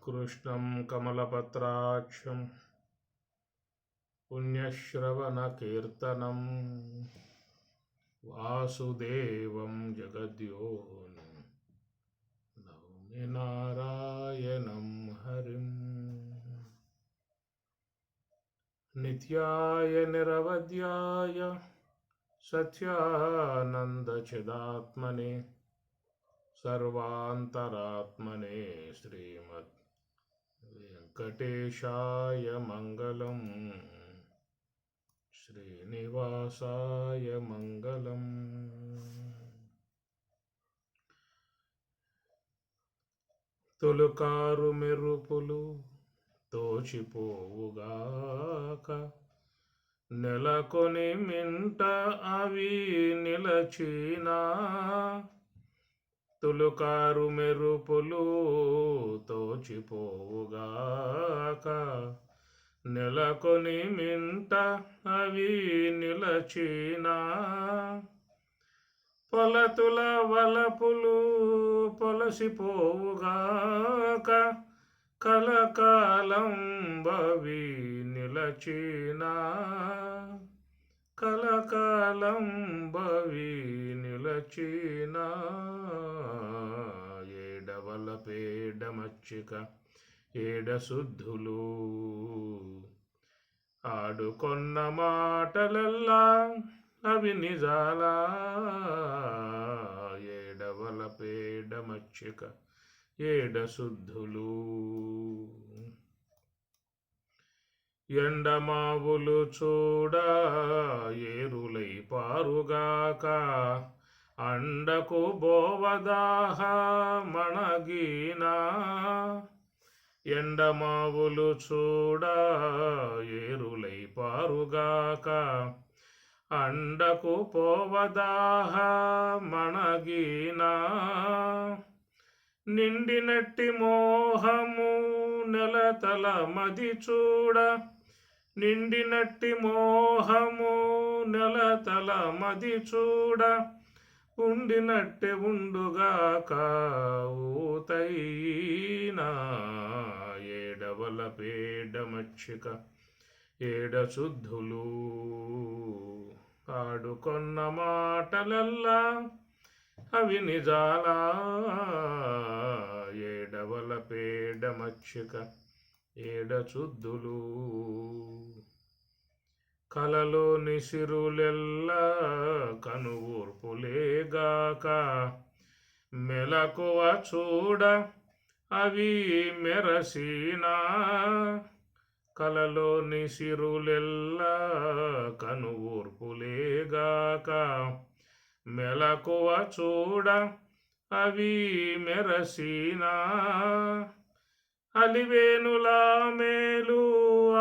कृष्णं कमलपत्राक्षं पुण्यश्रवणकीर्तनं वासुदेवं जगद्योनिं नौमि नारायणं हरिं। नित्याय निरवध्याय सत्यानन्दचिदात्मने सर्वान्तरात्मने श्रीमद् वेङ्कटेशाय मङ्गलम् श्रीनिवासाय मङ्गलम्। తొలుకారు మెరుపులు తోచిపోవుగాక నెలకొని మింట అవి నిలచినా తొలుకారు మెరుపులు తోచిపోవుగాక నెలకొని మింట అవి నిలచినా పొలతుల వలపులు పొలసిపోవుగాక కలకాలం బవి నిలచినా కలకాలం బవి నిలచినా ఏడవల పేడ మచ్చిక ఏడ శుద్ధులు ఆడుకొన్న మాటలల్లా అవి నిజాలా ఏడవల పేడ మచ్చిక ఏడ శుద్ధులు ఎండమావులు చూడ ఏరులై పారుగాక అండకు బోవదాహ మణగీనా ఎండమావులు చూడ ఏరులై పారుగాక అండకు పోవదాహ మణగీనా నిండినట్టి మోహము నెలతల మది చూడ నిండినట్టి మోహము నెలతల మది చూడ ఉండినట్టే ఉండుగాక ఊతైనా ఏడవల పేడ మచ్చిక ఏడ శుద్ధులు ఆడుకొన్న మాటలల్లా అవి నిజాలా ఏడవల పేడ మచ్చిక ఏడ శుద్ధులు కలలోని సిరులెల్లా కనువూర్పులేగాక మెలకువ చూడ అవి మెరసీనా కలలోని సిరులెల్లా కనువూర్పులేగాక మెలకువ చూడ అవి మెరసీనా అలివేనులా మేలు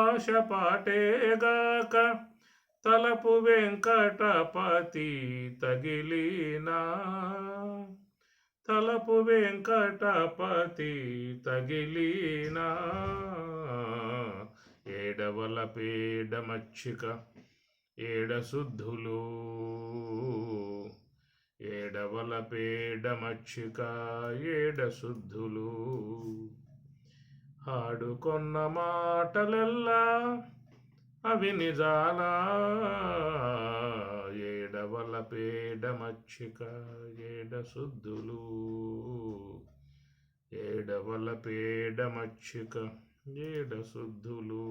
ఆశపాటేగాక తలపు వెంకటపతి తగిలినా తలపు వెంకటపతి తగిలినా ఏడవల పేడ మచ్చిక ఏడ శుద్ధులు ఏడవల పేడ మచ్చిక ఏడ శుద్ధులు ఆడుకొన్న మాటలెల్లా అవి నిజాలా ఏడవల పేడ మచ్చిక ఏడ శుద్ధులు ఏడవల పేడ మచ్చిక ఏడ శుద్ధులు.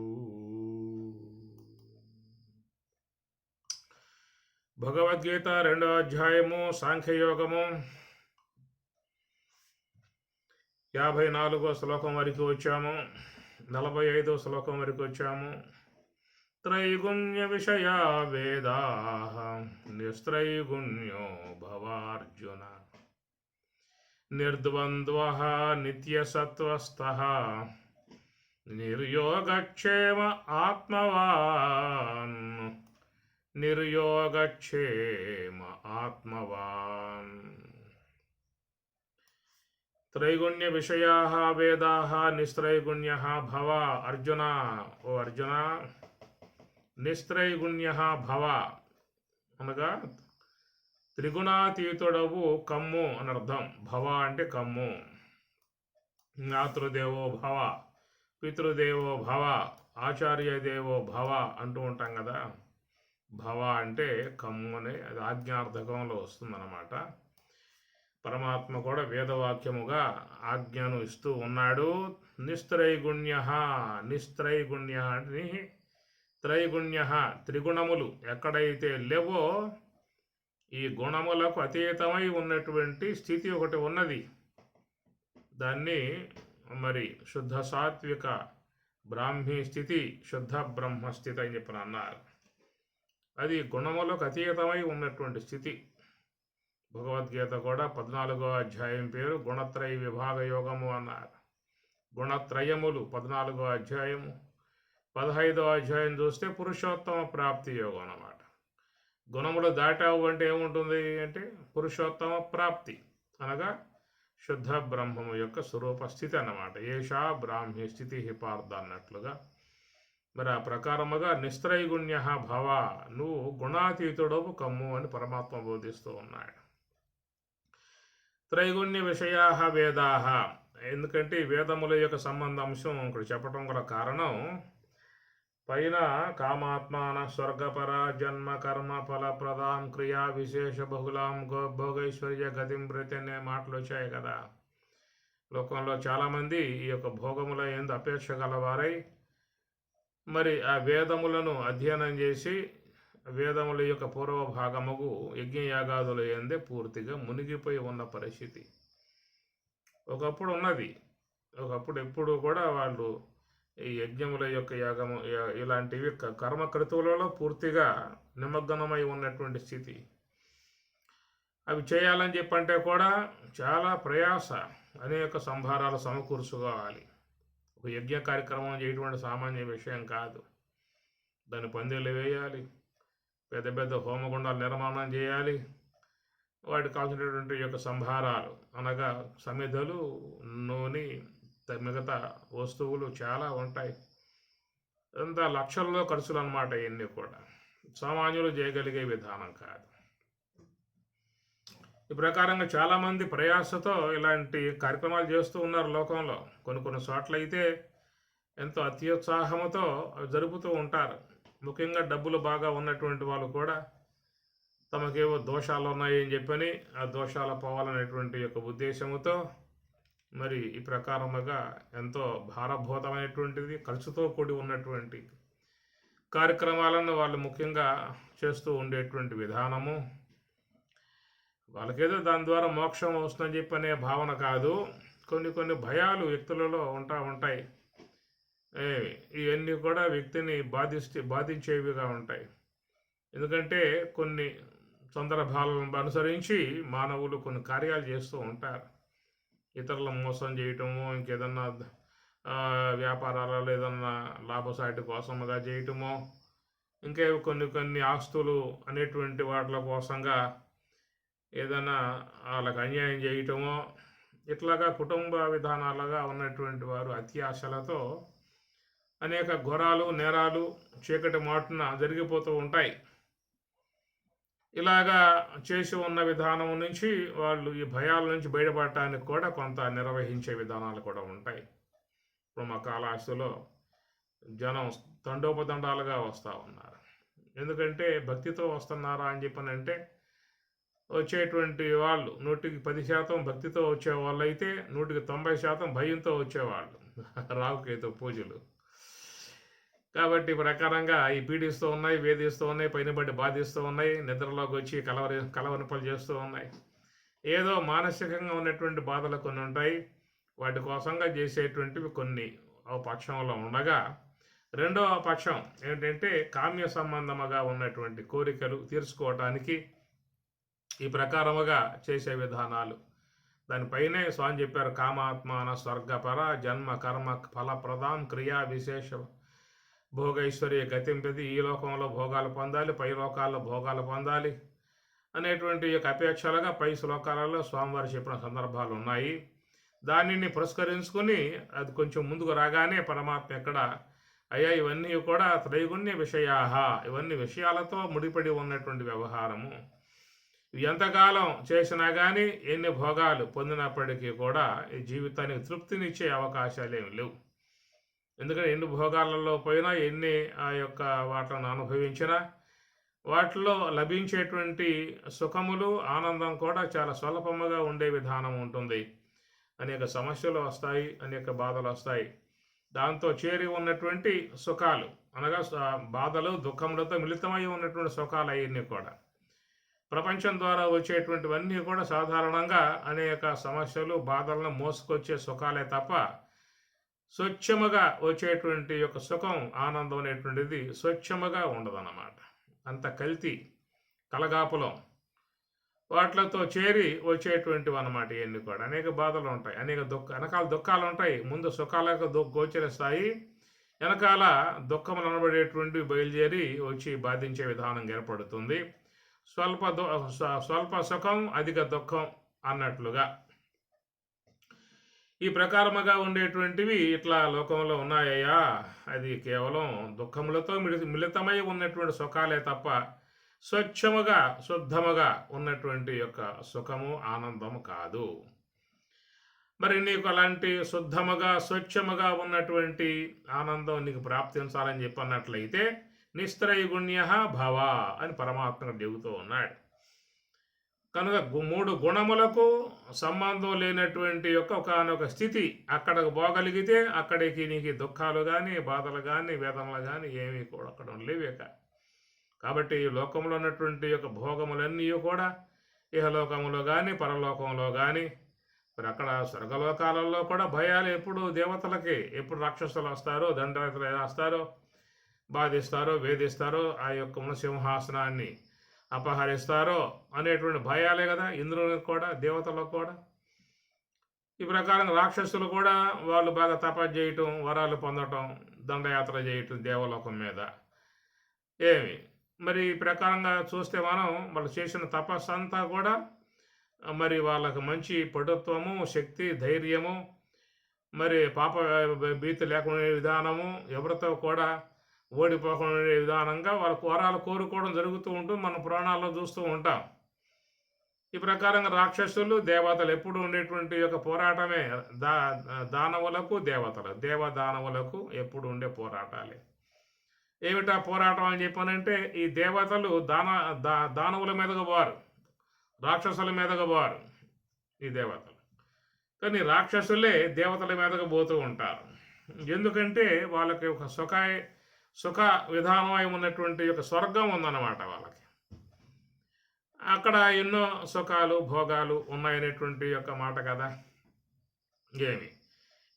భగవద్గీత 2వ అధ్యాయము సాంఖ్యయోగము 54వ శ్లోకం వరకు వచ్చాము. 45వ శ్లోకం వరకు వచ్చాము. త్రైగుణ్య విషయా వేదాః నిస్త్రైగుణ్యో భవార్జున నిర్ద్వంద్వః నిత్యసత్వస్థః నిర్యోగక్షేమ ఆత్మవాన్ నిర్యోగక్షేమ ఆత్మవాన్. త్రైగుణ్య విషయాః వేదాః నిస్త్రైగుణ్యః భవ. అర్జున, ఓ అర్జున, నిస్త్రైగుణ్యః భవ అనగా త్రిగుణాతీతుడవు కమ్ము అని అర్థం. భవ అంటే కమ్ము. మాతృదేవో భవ, పితృదేవో భవ, ఆచార్య దేవో భవ అంటూ ఉంటాం కదా. భవ అంటే కమ్మునే, అది ఆజ్ఞార్థకంలో వస్తుందన్నమాట. పరమాత్మ కూడా వేదవాక్యముగా ఆజ్ఞను ఇస్తూ ఉన్నాడు. నిస్త్రైగుణ్య, నిస్త్రైగుణ్య అంటే త్రైగుణ్య, త్రిగుణములు ఎక్కడైతే లేవో ఈ గుణములకు అతీతమై ఉన్నటువంటి స్థితి ఒకటి ఉన్నది. దాన్ని మరి శుద్ధ సాత్విక బ్రాహ్మీ స్థితి, శుద్ధ బ్రహ్మస్థితి అని చెప్పి అన్నారు. అది గుణములకు అతీతమై ఉన్నటువంటి స్థితి. భగవద్గీత కూడా 14వ అధ్యాయం పేరు గుణత్రయ విభాగ యోగము అన్నారు. గుణత్రయములు 14వ అధ్యాయము. 15వ అధ్యాయం చూస్తే పురుషోత్తమ ప్రాప్తి యోగం అన్నమాట. గుణములు దాటావు అంటే ఏముంటుంది అంటే పురుషోత్తమ ప్రాప్తి, అనగా శుద్ధ బ్రహ్మము యొక్క స్వరూప స్థితి అన్నమాట. ఏషా బ్రాహ్మీ స్థితి పార్థ అన్నట్లుగా. మరి ఆ ప్రకారముగా నిస్త్రైగుణ్య భవ, నువ్వు గుణాతీతుడవు కమ్ము అని పరమాత్మ బోధిస్తూ ఉన్నాడు. త్రైగుణ్య విషయా వేదా, ఎందుకంటే వేదముల యొక్క సంబంధ అంశం ఇక్కడ చెప్పడం గల కారణం, పైన కామాత్మాన స్వర్గపర జన్మ కర్మ ఫలప్రదాం క్రియా విశేష బహుళాం భోగైశ్వర్య గతిం ప్రతి అనే మాటలు వచ్చాయి కదా. లోకంలో చాలామంది ఈ యొక్క భోగముల యందు అపేక్ష గలవారై మరి ఆ వేదములను అధ్యయనం చేసి వేదముల యొక్క పూర్వ భాగముకు యజ్ఞయాగాదుల యందే పూర్తిగా మునిగిపోయి ఉన్న పరిస్థితి ఒకప్పుడు ఉన్నది. ఒకప్పుడు ఎప్పుడు కూడా వాళ్ళు ఈ యజ్ఞముల యొక్క యాగము ఇలాంటివి కర్మకృతువులలో పూర్తిగా నిమగ్నమై ఉన్నటువంటి స్థితి. అవి చేయాలని చెప్పంటే కూడా చాలా ప్రయాస, అనేక సంభారాలు సమకూర్చుకోవాలి. ఒక యజ్ఞ కార్యక్రమం చేయటువంటి సామాన్య విషయం కాదు. దాని పందిళ్ళు వేయాలి, పెద్ద పెద్ద హోమగుండాలు నిర్మాణం చేయాలి, వాటికి కావాల్సినటువంటి యొక్క సంభారాలు అనగా సమిధలు, నూనె, మిగతా వస్తువులు చాలా ఉంటాయి. అంతా లక్షల్లో ఖర్చులు అన్నమాట. ఇవన్నీ కూడా సామాన్యులు చేయగలిగే విధానం కాదు. ఈ ప్రకారంగా చాలామంది ప్రయాసతో ఇలాంటి కార్యక్రమాలు చేస్తూ ఉన్నారు లోకంలో. కొన్ని చోట్ల అయితే ఎంతో అత్యుత్సాహంతో జరుపుతూ ఉంటారు. ముఖ్యంగా డబ్బులు బాగా ఉన్నటువంటి వాళ్ళు కూడా తమకేవో దోషాలు ఉన్నాయని చెప్పని ఆ దోషాలు పోవాలనేటువంటి యొక్క ఉద్దేశంతో మరి ఈ ప్రకారముగా ఎంతో భారభూతమైనటువంటిది, ఖర్చుతో కూడి ఉన్నటువంటి కార్యక్రమాలను వాళ్ళు ముఖ్యంగా చేస్తూ ఉండేటువంటి విధానము. వాళ్ళకేదో దాని ద్వారా మోక్షం వస్తుందని చెప్పనే భావన కాదు. కొన్ని భయాలు వ్యక్తులలో ఉంటాయి. ఇవన్నీ కూడా వ్యక్తిని బాధించేవిగా ఉంటాయి. ఎందుకంటే కొన్ని సందర్భాలను అనుసరించి మానవులు కొన్ని కార్యాలు చేస్తూ ఉంటారు. ఇతరులను మోసం చేయటము, ఇంకేదన్నా వ్యాపారాలలో ఏదన్నా లాభసాటి కోసముగా చేయటమో, ఇంకా కొన్ని ఆస్తులు అనేటువంటి వాటి కోసంగా ఏదైనా వాళ్ళకి అన్యాయం చేయటమో, ఇట్లాగా కుటుంబ విధానాలుగా ఉన్నటువంటి వారు అతి ఆశలతో అనేక ఘోరాలు, నేరాలు చీకటి మాటున జరిగిపోతూ ఉంటాయి. ఇలాగా చేసి ఉన్న విధానం నుంచి వాళ్ళు ఈ భయాల నుంచి బయటపడటానికి కూడా కొంత నిర్వహించే విధానాలు కూడా ఉంటాయి. ఇప్పుడు మా కాళహస్తిలో జనం తండోపతండాలుగా వస్తూ ఉన్నారు. ఎందుకంటే భక్తితో వస్తున్నారా అని చెప్పనంటే వచ్చేటువంటి వాళ్ళు 100కి 10% భక్తితో వచ్చేవాళ్ళు అయితే 100కి 90% భయంతో వచ్చేవాళ్ళు. రావుకేతు పూజలు కాబట్టి ప్రకారంగా ఈ పీడిస్తూ ఉన్నాయి, వేధిస్తూ ఉన్నాయి, పైన బట్టి బాధిస్తూ ఉన్నాయి, నిద్రలోకి వచ్చి కలవరింపలు చేస్తూ ఉన్నాయి. ఏదో మానసికంగా ఉన్నటువంటి బాధలు కొన్ని ఉంటాయి. వాటి కోసంగా చేసేటువంటివి కొన్ని పక్షంలో ఉండగా, రెండవ పక్షం ఏంటంటే కామ్య సంబంధముగా ఉన్నటువంటి కోరికలు తీర్చుకోవటానికి ఈ ప్రకారముగా చేసే విధానాలు. దానిపైనే స్వామి చెప్పారు, కామాత్మాన స్వర్గపర జన్మ కర్మ ఫలప్రదాం క్రియా విశేష భోగైశ్వర్య గతింపది. ఈ లోకంలో భోగాలు పొందాలి, పై లోకాల్లో భోగాలు పొందాలి అనేటువంటి యొక్క అపేక్షలుగా పై శ్లోకాలలో స్వామివారు చెప్పిన సందర్భాలు ఉన్నాయి. దానిని పురస్కరించుకుని అది కొంచెం ముందుకు రాగానే పరమాత్మ ఎక్కడ అయ్యా ఇవన్నీ కూడా త్రైగుణ్య విషయా, ఇవన్నీ విషయాలతో ముడిపడి ఉన్నటువంటి వ్యవహారము. ఎంతకాలం చేసినా కానీ ఎన్ని భోగాలు పొందినప్పటికీ కూడా ఈ జీవితానికి తృప్తినిచ్చే అవకాశాలేమి లేవు. ఎందుకంటే ఎన్ని భోగాలలో పోయినా ఎన్ని ఆ యొక్క వాటిని అనుభవించినా వాటిలో లభించేటువంటి సుఖములు ఆనందం కూడా చాలా స్వల్పముగా ఉండే విధానం ఉంటుంది. అనేక సమస్యలు వస్తాయి, అనేక బాధలు వస్తాయి. దాంతో చేరి ఉన్నటువంటి సుఖాలు అనగా బాధలు దుఃఖములతో మిళితమై ఉన్నటువంటి సుఖాలు అవన్నీ కూడా ప్రపంచం ద్వారా వచ్చేటువంటివన్నీ కూడా సాధారణంగా అనేక సమస్యలు బాధలను మోసుకొచ్చే సుఖాలే తప్ప స్వచ్ఛముగా వచ్చేటువంటి యొక్క సుఖం ఆనందం అనేటువంటిది స్వచ్ఛముగా ఉండదన్నమాట. అంత కల్తీ కలగాపులం వాటితో చేరి వచ్చేటువంటివి అన్నమాట. ఇవన్నీ కూడా అనేక బాధలు ఉంటాయి, అనేక వెనకాల దుఃఖాలు ఉంటాయి. ముందు సుఖాలకు గోచరిస్తాయి, వెనకాల దుఃఖములు అనబడేటువంటి బయలుదేరి వచ్చి బాధించే విధానం ఏర్పడుతుంది. స్వల్ప సుఖం అధిక దుఃఖం అన్నట్లుగా ఈ ప్రకారముగా ఉండేటువంటివి ఇట్లా లోకంలో ఉన్నాయ్యా. అది కేవలం దుఃఖములతో మిళితమై ఉన్నటువంటి సుఖాలే తప్ప స్వచ్ఛముగా శుద్ధముగా ఉన్నటువంటి యొక్క సుఖము ఆనందము కాదు. మరి నీకు అలాంటి శుద్ధముగా స్వచ్ఛముగా ఉన్నటువంటి ఆనందం నీకు ప్రాప్తించాలని చెప్పన్నట్లయితే నిస్త్రైగుణ్య భవ అని పరమాత్మ చెబుతూ ఉన్నాడు. కనుక 3 గుణములకు సంబంధం లేనటువంటి యొక్క ఒకనొక స్థితి అక్కడికి పోగలిగితే అక్కడికి నీకు దుఃఖాలు కానీ బాధలు కానీ వేదనలు కానీ ఏమీ కూడా అక్కడ లేవేక. కాబట్టి ఈ లోకంలో ఉన్నటువంటి యొక్క భోగములన్నీ కూడా ఇహలోకంలో కానీ పరలోకంలో కానీ మరి అక్కడ స్వర్గలోకాలలో కూడా భయాలు ఎప్పుడు దేవతలకి, ఎప్పుడు రాక్షసులు వస్తారో దండయాత్ర చేస్తారో బాధిస్తారో వేధిస్తారో ఆ యొక్క సింహాసనాన్ని అపహరిస్తారో అనేటువంటి భయాలే కదా ఇంద్రునికి కూడా దేవతలకు కూడా. ఈ ప్రకారం రాక్షసులు కూడా వాళ్ళు బాగా తపస్సు చేయటం, వరాలు పొందటం, దండయాత్ర చేయటం దేవలోకం మీద. ఏమి మరి ఈ ప్రకారంగా చూస్తే మనం వాళ్ళు చేసిన తపస్సు అంతా కూడా మరి వాళ్ళకి మంచి పటుత్వము, శక్తి, ధైర్యము, మరి పాప భీతి లేకుండా విధానము, ఎవరితో కూడా ఓడిపోకుండా విధానంగా వాళ్ళ వరాలు కోరుకోవడం జరుగుతూ ఉంటుంది. మన పురాణాల్లో చూస్తూ ఉంటాం. ఈ ప్రకారంగా రాక్షసులు దేవతలు ఎప్పుడు ఉండేటువంటి యొక్క పోరాటమే. దానవులకు దేవతలు, దేవదానవులకు ఎప్పుడు ఉండే పోరాటాలే. ఏమిటా పోరాటం అని చెప్పానంటే ఈ దేవతలు దానవుల మీదగా వారు, రాక్షసుల మీదగా వారు ఈ దేవతలు. కానీ రాక్షసులే దేవతల మీదగా పోతూ ఉంటారు. ఎందుకంటే వాళ్ళకి ఒక సుఖ విధానమై ఉన్నటువంటి యొక్క స్వర్గం ఉందన్నమాట వాళ్ళకి. అక్కడ ఎన్నో సుఖాలు భోగాలు ఉన్నాయనేటువంటి యొక్క మాట కదా. ఏమి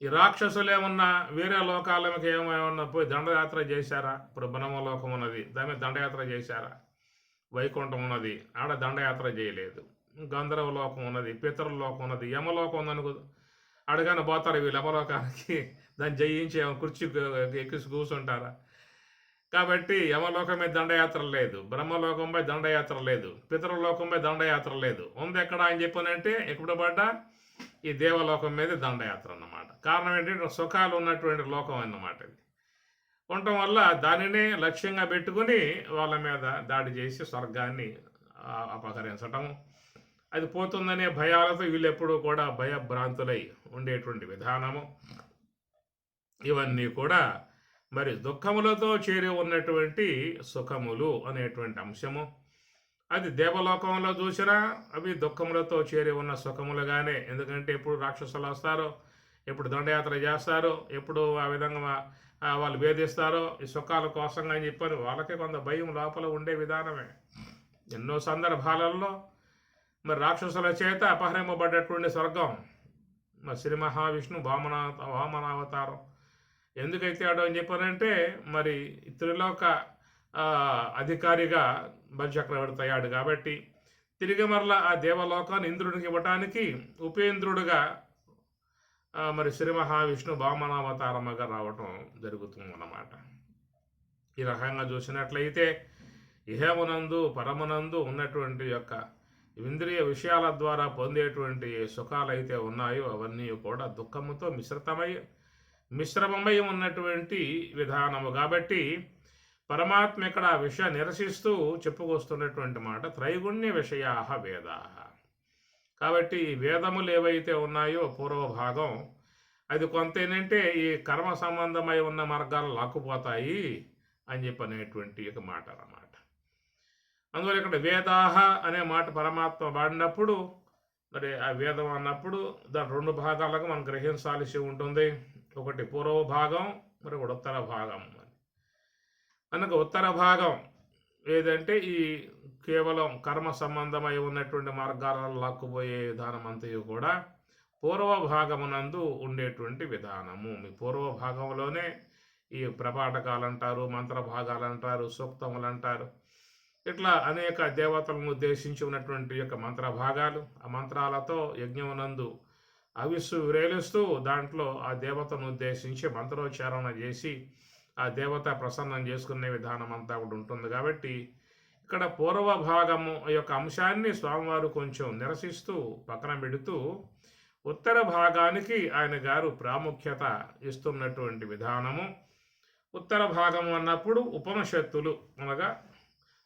ఈ రాక్షసులు ఏమన్నా వేరే లోకాలకి ఏమన్నా పోయి దండయాత్ర చేశారా? ఇప్పుడు బ్రహ్మలోకం ఉన్నది, దాని మీద దండయాత్ర చేశారా? వైకుంఠం ఉన్నది, ఆడ దండయాత్ర చేయలేదు. గంధర్వ లోకం ఉన్నది, పితృలోకం ఉన్నది, యమలోకం ఉందనుకో అడగానే పోతారు వీళ్ళు యమలోకానికి. దాన్ని జయించి కుర్చీ ఎక్కిసి కూర్చుంటారా? కాబట్టి యమలోకం మీద దండయాత్ర లేదు, బ్రహ్మలోకంపై దండయాత్ర లేదు, పితృలోకంపై దండయాత్ర లేదు. ఉంది ఎక్కడ అని చెప్పానంటే ఎప్పుడు పడ్డా ఈ దేవలోకం మీద దండయాత్ర అన్నమాట. కారణం ఏంటంటే సుఖాలు ఉన్నటువంటి లోకం అన్నమాట. ఇది ఉండటం వల్ల దానినే లక్ష్యంగా పెట్టుకుని వాళ్ళ మీద దాడి చేసి స్వర్గాన్ని అపహరించటము, అది పోతుందనే భయాలతో వీళ్ళు ఎప్పుడూ కూడా భయభ్రాంతులై ఉండేటువంటి విధానము, ఇవన్నీ కూడా మరి దుఃఖములతో చేరి ఉన్నటువంటి సుఖములు అనేటువంటి అంశము. అది దేవలోకంలో చూసినా అవి దుఃఖములతో చేరి ఉన్న సుఖములుగానే. ఎందుకంటే ఎప్పుడు రాక్షసులు వస్తారో, ఎప్పుడు దండయాత్ర చేస్తారో, ఎప్పుడు ఆ విధంగా వాళ్ళు వేధిస్తారో ఈ సుఖాల కోసంగా అని చెప్పారు. వాళ్ళకే కొంత భయం లోపల ఉండే విధానమే. ఎన్నో సందర్భాలలో మరి రాక్షసుల చేత అపహరింపబడ్డటువంటి స్వర్గం మరి శ్రీ మహావిష్ణు వామనావతారం ఎందుకైతే ఆడో అని చెప్పారంటే మరి త్రిలోక అధికారిగా బలిచక్రవర్తి అయ్యాడు కాబట్టి తిరిగి మరలా ఆ దేవలోకాన్ని ఇంద్రుడికి ఇవ్వటానికి ఉపేంద్రుడుగా మరి శ్రీ మహావిష్ణు వామనావతారముగా రావటం జరుగుతుందన్నమాట. ఈ రకంగా చూసినట్లయితే ఇహమునందు పరమునందు ఉన్నటువంటి యొక్క ఇంద్రియ విషయాల ద్వారా పొందేటువంటి సుఖాలు అయితే ఉన్నాయో అవన్నీ కూడా దుఃఖముతో మిశ్రమమై ఉన్నటువంటి విధానము. కాబట్టి పరమాత్మ ఇక్కడ ఆ విషయాన్ని నిరసిస్తూ చెప్పుకొస్తున్నటువంటి మాట త్రైగుణ్య విషయా వేదా. కాబట్టి ఈ వేదములు ఏవైతే ఉన్నాయో పూర్వభాగం అది కొంత ఏంటంటే ఈ కర్మ సంబంధమై ఉన్న మార్గాలు లాక్కుపోతాయి అని చెప్పనేటువంటి ఒక మాట అన్నమాట. అందువల్ల ఇక్కడ వేదాహ అనే మాట పరమాత్మ వాడినప్పుడు మరి ఆ వేదం అన్నప్పుడు దాని రెండు భాగాలుగా మనం గ్రహించాల్సి ఉంటుంది. ఒకటి పూర్వ భాగం, మరి ఒకటి ఉత్తర భాగం. కనుక ఉత్తర భాగం ఏదంటే ఈ కేవలం కర్మ సంబంధమై ఉన్నటువంటి మార్గాలలో లాక్కుపోయే విధానం అంతయు కూడా పూర్వ భాగమునందు ఉండేటువంటి విధానము. మీ పూర్వ భాగంలోనే ఈ ప్రపాఠకాలు అంటారు, మంత్ర భాగాలు అంటారు, సూక్తములు అంటారు, ఇట్లా అనేక దేవతలను ఉద్దేశించి ఉన్నటువంటి యొక్క మంత్ర భాగాలు, ఆ మంత్రాలతో యజ్ఞమునందు అవిస్సు విరేలుస్తూ దాంట్లో ఆ దేవతను ఉద్దేశించి మంత్రోచ్చారణ చేసి ఆ దేవత ప్రసన్నం చేసుకునే విధానం అంతా కూడా ఉంటుంది. కాబట్టి ఇక్కడ పూర్వ భాగము యొక్క అంశాన్ని స్వామివారు కొంచెం నిరసిస్తూ పక్కన పెడుతూ ఉత్తర భాగానికి ఆయన గారు ప్రాముఖ్యత ఇస్తున్నటువంటి విధానము. ఉత్తర భాగము అన్నప్పుడు ఉపనిషత్తులు అనగా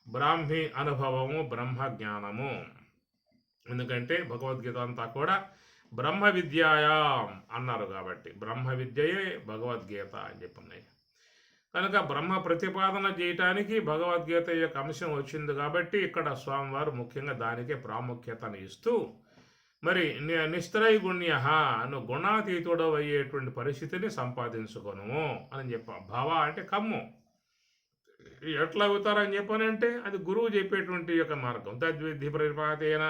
బ్రాహ్మీ అనుభవము, బ్రహ్మ జ్ఞానము. ఎందుకంటే భగవద్గీత అంతా కూడా బ్రహ్మ విద్యాయాం అన్నారు కాబట్టి బ్రహ్మ విద్యయే భగవద్గీత అని చెప్పున్నాయి. కనుక బ్రహ్మ ప్రతిపాదన చేయటానికి భగవద్గీత యొక్క అంశం వచ్చింది కాబట్టి ఇక్కడ స్వామివారు ముఖ్యంగా దానికే ప్రాముఖ్యతను ఇస్తూ మరి నిస్త్రైగుణ్య నువ్వు గుణాతీతుడు అయ్యేటువంటి పరిస్థితిని సంపాదించుకొను అని చెప్పా. భావ అంటే కమ్ము. ఎట్లా అవుతారని చెప్పానంటే అది గురువు చెప్పేటువంటి యొక్క మార్గం. తద్విధి పరిపాతేన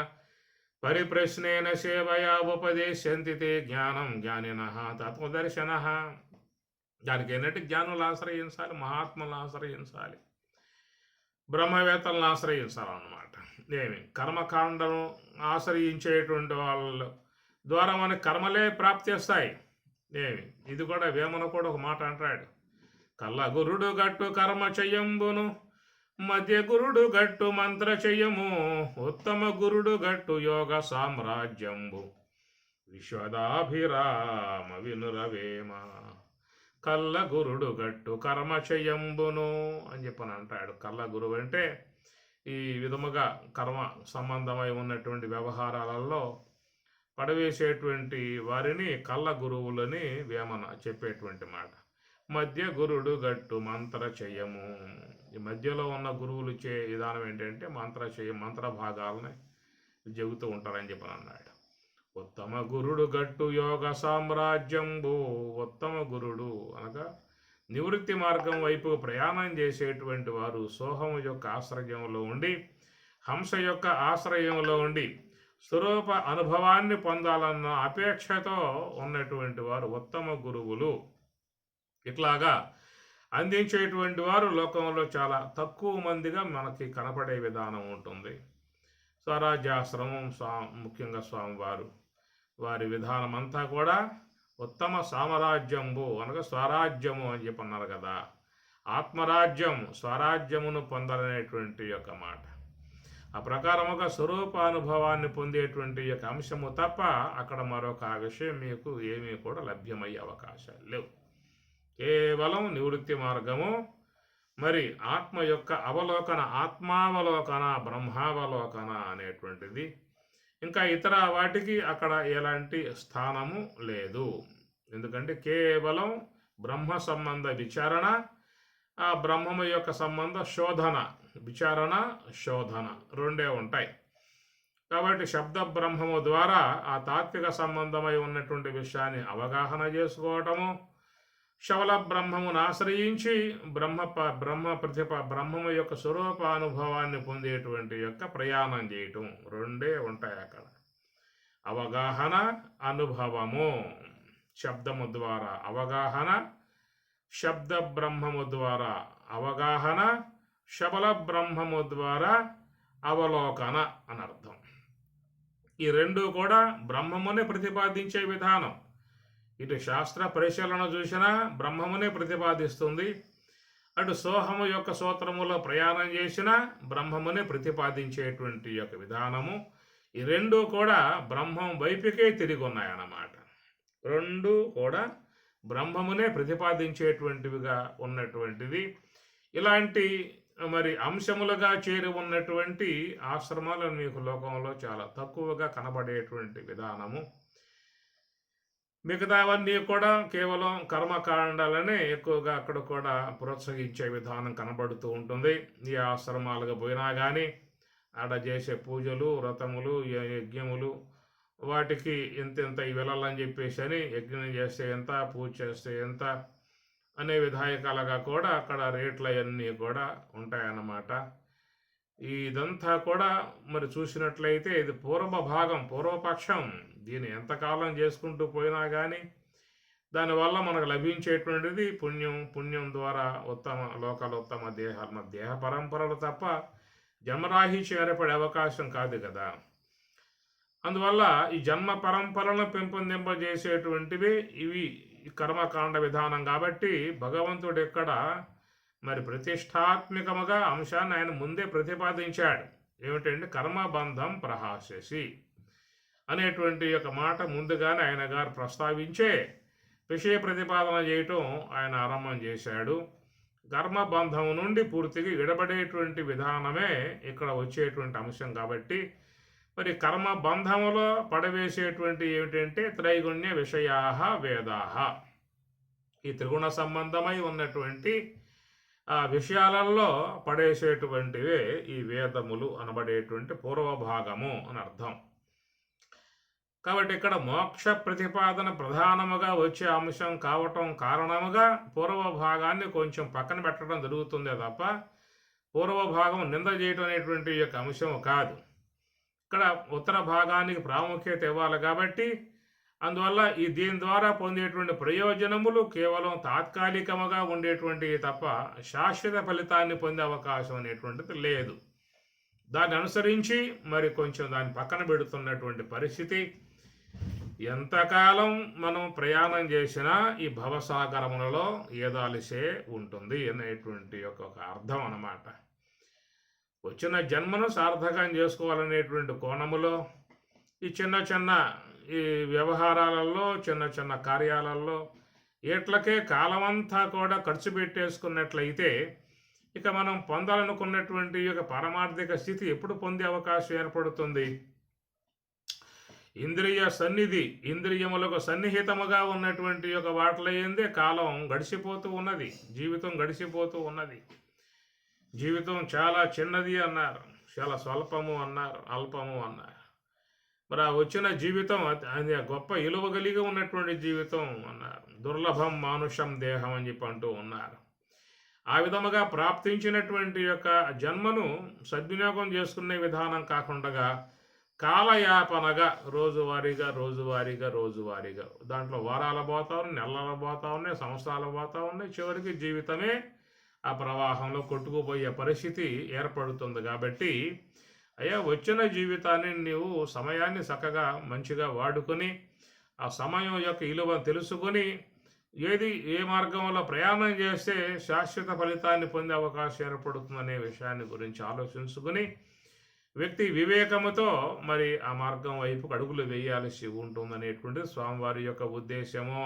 పరిప్రశ్నేన సేవయా ఉపదేశంతి తే జ్ఞానం జ్ఞానిన తత్వదర్శన. దానికి ఏంటంటే జ్ఞానులు ఆశ్రయించాలి, మహాత్ములను ఆశ్రయించాలి, బ్రహ్మవేత్తలను ఆశ్రయించాలన్నమాట. ఏమి కర్మకాండను ఆశ్రయించేటువంటి వాళ్ళ ద్వారా మనకి కర్మలే ప్రాప్తిస్తాయి. ఏమి ఇది కూడా వేమన కూడా ఒక మాట అంటాడు, కల్ల గురుడు గట్టు కర్మ చెయ్యంబును, మధ్య గురుడు గట్టు మంత్ర చెయ్యము, ఉత్తమ గురుడు గట్టు యోగ సామ్రాజ్యంబు, విశ్వదాభిరామ వినురవేమ. కల్ల గురుడు గట్టు కర్మ చెయ్యంబును అని చెప్పని అంటాడు. కల్ల గురువు అంటే ఈ విధముగా కర్మ సంబంధమై ఉన్నటువంటి వ్యవహారాలలో పడవేసేటువంటి వారిని కల్ల గురువులని వేమన చెప్పేటువంటి మాట. మధ్య గురుడు గట్టు మంత్ర చెయ్యము. ఈ మధ్యలో ఉన్న గురువులు చే విధానం ఏంటంటే మంత్ర భాగాలని చెబుతూ ఉంటారని చెప్పని అన్నాడు. ఉత్తమ గురుడు గట్టు యోగ సామ్రాజ్యంబు. ఉత్తమ గురుడు అనగా నివృత్తి మార్గం వైపు ప్రయాణం చేసేటువంటి వారు సోహము యొక్క ఆశ్రయంలో ఉండి, హంస యొక్క ఆశ్రయంలో ఉండి స్వరూప అనుభవాన్ని పొందాలన్న అపేక్షతో ఉన్నటువంటి వారు ఉత్తమ గురువులు. ఇట్లాగా అందించేటువంటి వారు లోకంలో చాలా తక్కువ మందిగా మనకి కనపడే విధానం ఉంటుంది. స్వరాజ్యాశ్రమం ముఖ్యంగా స్వామివారు వారి విధానం అంతా కూడా ఉత్తమ సామ్రాజ్యంబు అనగా స్వరాజ్యము అని చెప్పి అన్నారు కదా. ఆత్మరాజ్యం స్వరాజ్యమును పొందలనేటువంటి యొక్క మాట. ఆ ప్రకారముగా స్వరూపానుభవాన్ని పొందేటువంటి యొక్క అంశము తప్ప అక్కడ మరొక విషయం మీకు ఏమీ కూడా లభ్యమయ్యే అవకాశాలు లేవు. కేవలం నివృత్తి మార్గము, మరి ఆత్మ యొక్క అవలోకన, ఆత్మావలోకన, బ్రహ్మావలోకన అనేటువంటిది. ఇంకా ఇతర వాటికి అక్కడ ఎలాంటి స్థానము లేదు. ఎందుకంటే కేవలం బ్రహ్మ సంబంధ విచారణ, ఆ బ్రహ్మము యొక్క సంబంధ శోధన, విచారణ శోధన రెండే ఉంటాయి. కాబట్టి శబ్ద బ్రహ్మము ద్వారా ఆ తాత్విక సంబంధమై ఉన్నటువంటి విషయాన్ని అవగాహన చేసుకోవటము, శవల బ్రహ్మమును ఆశ్రయించి బ్రహ్మము యొక్క స్వరూపానుభవాన్ని పొందేటువంటి యొక్క ప్రయాణం చేయటం రెండే ఉంటాయి అక్కడ. అవగాహన, అనుభవము. శబ్దము ద్వారా అవగాహన, శబ్ద బ్రహ్మము ద్వారా అవగాహన, శబల బ్రహ్మము ద్వారా అవలోకన అని అర్థం. ఈ రెండు కూడా బ్రహ్మమునే ప్రతిపాదించే విధానం. ఇటు శాస్త్ర పరిశీలన చూసినా బ్రహ్మమునే ప్రతిపాదిస్తుంది, అటు సోహము యొక్క సూత్రములో ప్రయాణం చేసిన బ్రహ్మమునే ప్రతిపాదించేటువంటి యొక్క విధానము. ఈ రెండు కూడా బ్రహ్మం వైపుకే తిరిగి ఉన్నాయన్నమాట. రెండు కూడా బ్రహ్మమునే ప్రతిపాదించేటువంటివిగా ఉన్నటువంటిది. ఇలాంటి మరి అంశములుగా చేరి ఉన్నటువంటి ఆశ్రమాలు మీకు లోకంలో చాలా తక్కువగా కనబడేటువంటి విధానము. మిగతావన్నీ కూడా కేవలం కర్మకాండాలనే ఎక్కువగా అక్కడ కూడా ప్రోత్సహించే విధానం కనబడుతూ ఉంటుంది. ఈ ఆశ్రమాలకు పోయినా కానీ ఆడ చేసే పూజలు, వ్రతములు, యజ్ఞములు, వాటికి ఇంత వెళ్ళాలని చెప్పేసి అని యజ్ఞం చేస్తే ఎంత, పూజ చేస్తే ఎంత అనే విధాయకాలుగా కూడా అక్కడ రేట్లు అవన్నీ కూడా ఉంటాయన్నమాట. ఇదంతా కూడా మరి చూసినట్లయితే ఇది పూర్వపక్షం. దీన్ని ఎంతకాలం చేసుకుంటూ పోయినా కానీ దానివల్ల మనకు లభించేటువంటిది పుణ్యం ద్వారా ఉత్తమ లోకాలు, ఉత్తమ దేహాలు, దేహ పరంపరలు తప్ప జన్మరాహిత్యం ఏర్పడే అవకాశం కాదు కదా. అందువల్ల ఈ జన్మ పరంపరలను పెంపొందింపజేసేటువంటివి ఇవి కర్మకాండ విధానం. కాబట్టి భగవంతుడు ఇక్కడ మరి ప్రతిష్టాత్మకముగా అంశాన్ని ఆయన ముందే ప్రతిపాదించాడు. ఏమిటంటే కర్మబంధం ప్రహాసేసి అనేటువంటి యొక్క మాట ముందుగానే ఆయన గారు ప్రస్తావించే విషయ ప్రతిపాదన చేయటం ఆయన ఆరంభం చేశాడు. కర్మబంధం నుండి పూర్తిగా విడబడేటువంటి విధానమే ఇక్కడ వచ్చేటువంటి అంశం. కాబట్టి మరి కర్మబంధములో పడవేసేటువంటి ఏమిటంటే త్రైగుణ్య విషయా వేదాహ, ఈ త్రిగుణ సంబంధమై ఉన్నటువంటి ఆ విషయాలలో పడేసేటువంటివే ఈ వేదములు అనబడేటువంటి పూర్వభాగము అని అర్థం. కాబట్టి ఇక్కడ మోక్ష ప్రతిపాదన ప్రధానముగా వచ్చే అంశం కావటం కారణముగా పూర్వభాగాన్ని కొంచెం పక్కన పెట్టడం జరుగుతుందే తప్ప పూర్వభాగం నింద చేయటం అనేటువంటి యొక్క అంశం కాదు. ఇక్కడ ఉత్తర భాగానికి ప్రాముఖ్యత ఇవ్వాలి. కాబట్టి అందువల్ల దీని ద్వారా పొందేటువంటి ప్రయోజనములు కేవలం తాత్కాలికముగా ఉండేటువంటివి తప్ప శాశ్వత ఫలితాన్ని పొందే అవకాశం అనేటువంటిది లేదు. దాన్ని అనుసరించి మరి కొంచెం దాన్ని పక్కన పెడుతున్నటువంటి పరిస్థితి. ఎంతకాలం మనం ప్రయాణం చేసినా ఈ భవసాగరములలో ఏదాలిసే ఉంటుంది అనేటువంటి ఒక అర్థం అన్నమాట. వచ్చిన జన్మను సార్థకం చేసుకోవాలనేటువంటి కోణములో ఈ చిన్న ఈ వ్యవహారాలలో, చిన్న కార్యాలలో ఏట్లకే కాలమంతా కూడా ఖర్చు పెట్టేసుకున్నట్లయితే ఇక మనం పొందాలనుకున్నటువంటి యొక్క పారమార్థిక స్థితి ఎప్పుడు పొందే అవకాశం ఏర్పడుతుంది? ఇంద్రియములకు సన్నిహితముగా ఉన్నటువంటి యొక్క వాటిలయ్యిందే కాలం గడిచిపోతూ ఉన్నది, జీవితం గడిచిపోతూ ఉన్నది. జీవితం చాలా చిన్నది అన్నారు, చాలా స్వల్పము అన్నారు, అల్పము అన్నారు. మరి ఆ వచ్చిన జీవితం అది గొప్ప విలువ కలిగి ఉన్నటువంటి జీవితం అన్నారు. దుర్లభం మానుషం దేహం అని చెప్పి అంటూ ఉన్నారు. ఆ విధముగా ప్రాప్తించినటువంటి యొక్క జన్మను సద్వినియోగం చేసుకునే విధానం కాకుండా కాలయాపనగా రోజువారీగా దాంట్లో వారాలు పోతా ఉన్నాయి, నెలలు పోతా ఉన్నాయి, సంవత్సరాలు పోతా ఉన్నాయి. చివరికి జీవితమే ఆ ప్రవాహంలో కొట్టుకుపోయే పరిస్థితి ఏర్పడుతుంది. కాబట్టి వచ్చిన జీవితాన్ని నీవు సమయాన్ని చక్కగా మంచిగా వాడుకొని ఆ సమయం యొక్క విలువ తెలుసుకొని ఏ మార్గంలో ప్రయాణం చేస్తే శాశ్వత ఫలితాన్ని పొందే అవకాశం ఏర్పడుతుందనే విషయాన్ని గురించి ఆలోచించుకుని వ్యక్తి వివేకముతో మరి ఆ మార్గం వైపు అడుగులు వేయాల్సి ఉంటుందనేటువంటిది స్వామివారి యొక్క ఉద్దేశము.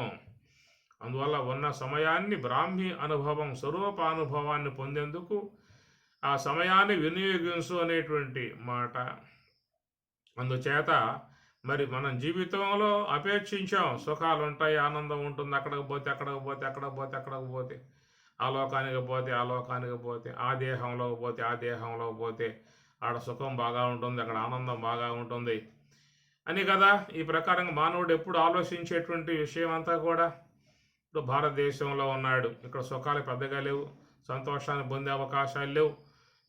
అందువల్ల ఉన్న సమయాన్ని బ్రాహ్మీ అనుభవం, స్వరూపానుభవాన్ని పొందేందుకు ఆ సమయాన్ని వినియోగించు అనేటువంటి మాట. అందుచేత మరి మనం జీవితంలో అపేక్షించాం, సుఖాలు ఉంటాయి, ఆనందం ఉంటుంది, అక్కడికి పోతే ఆ లోకానికి పోతే ఆ దేహంలో పోతే ఆడ సుఖం బాగా ఉంటుంది, అక్కడ ఆనందం బాగా ఉంటుంది అని కదా. ఈ ప్రకారంగా మానవుడు ఎప్పుడు ఆలోచించేటువంటి విషయం అంతా కూడా ఇప్పుడు భారతదేశంలో ఉన్నాడు, ఇక్కడ సుఖాలు పెద్దగా లేవు, సంతోషాన్ని పొందే అవకాశాలు లేవు.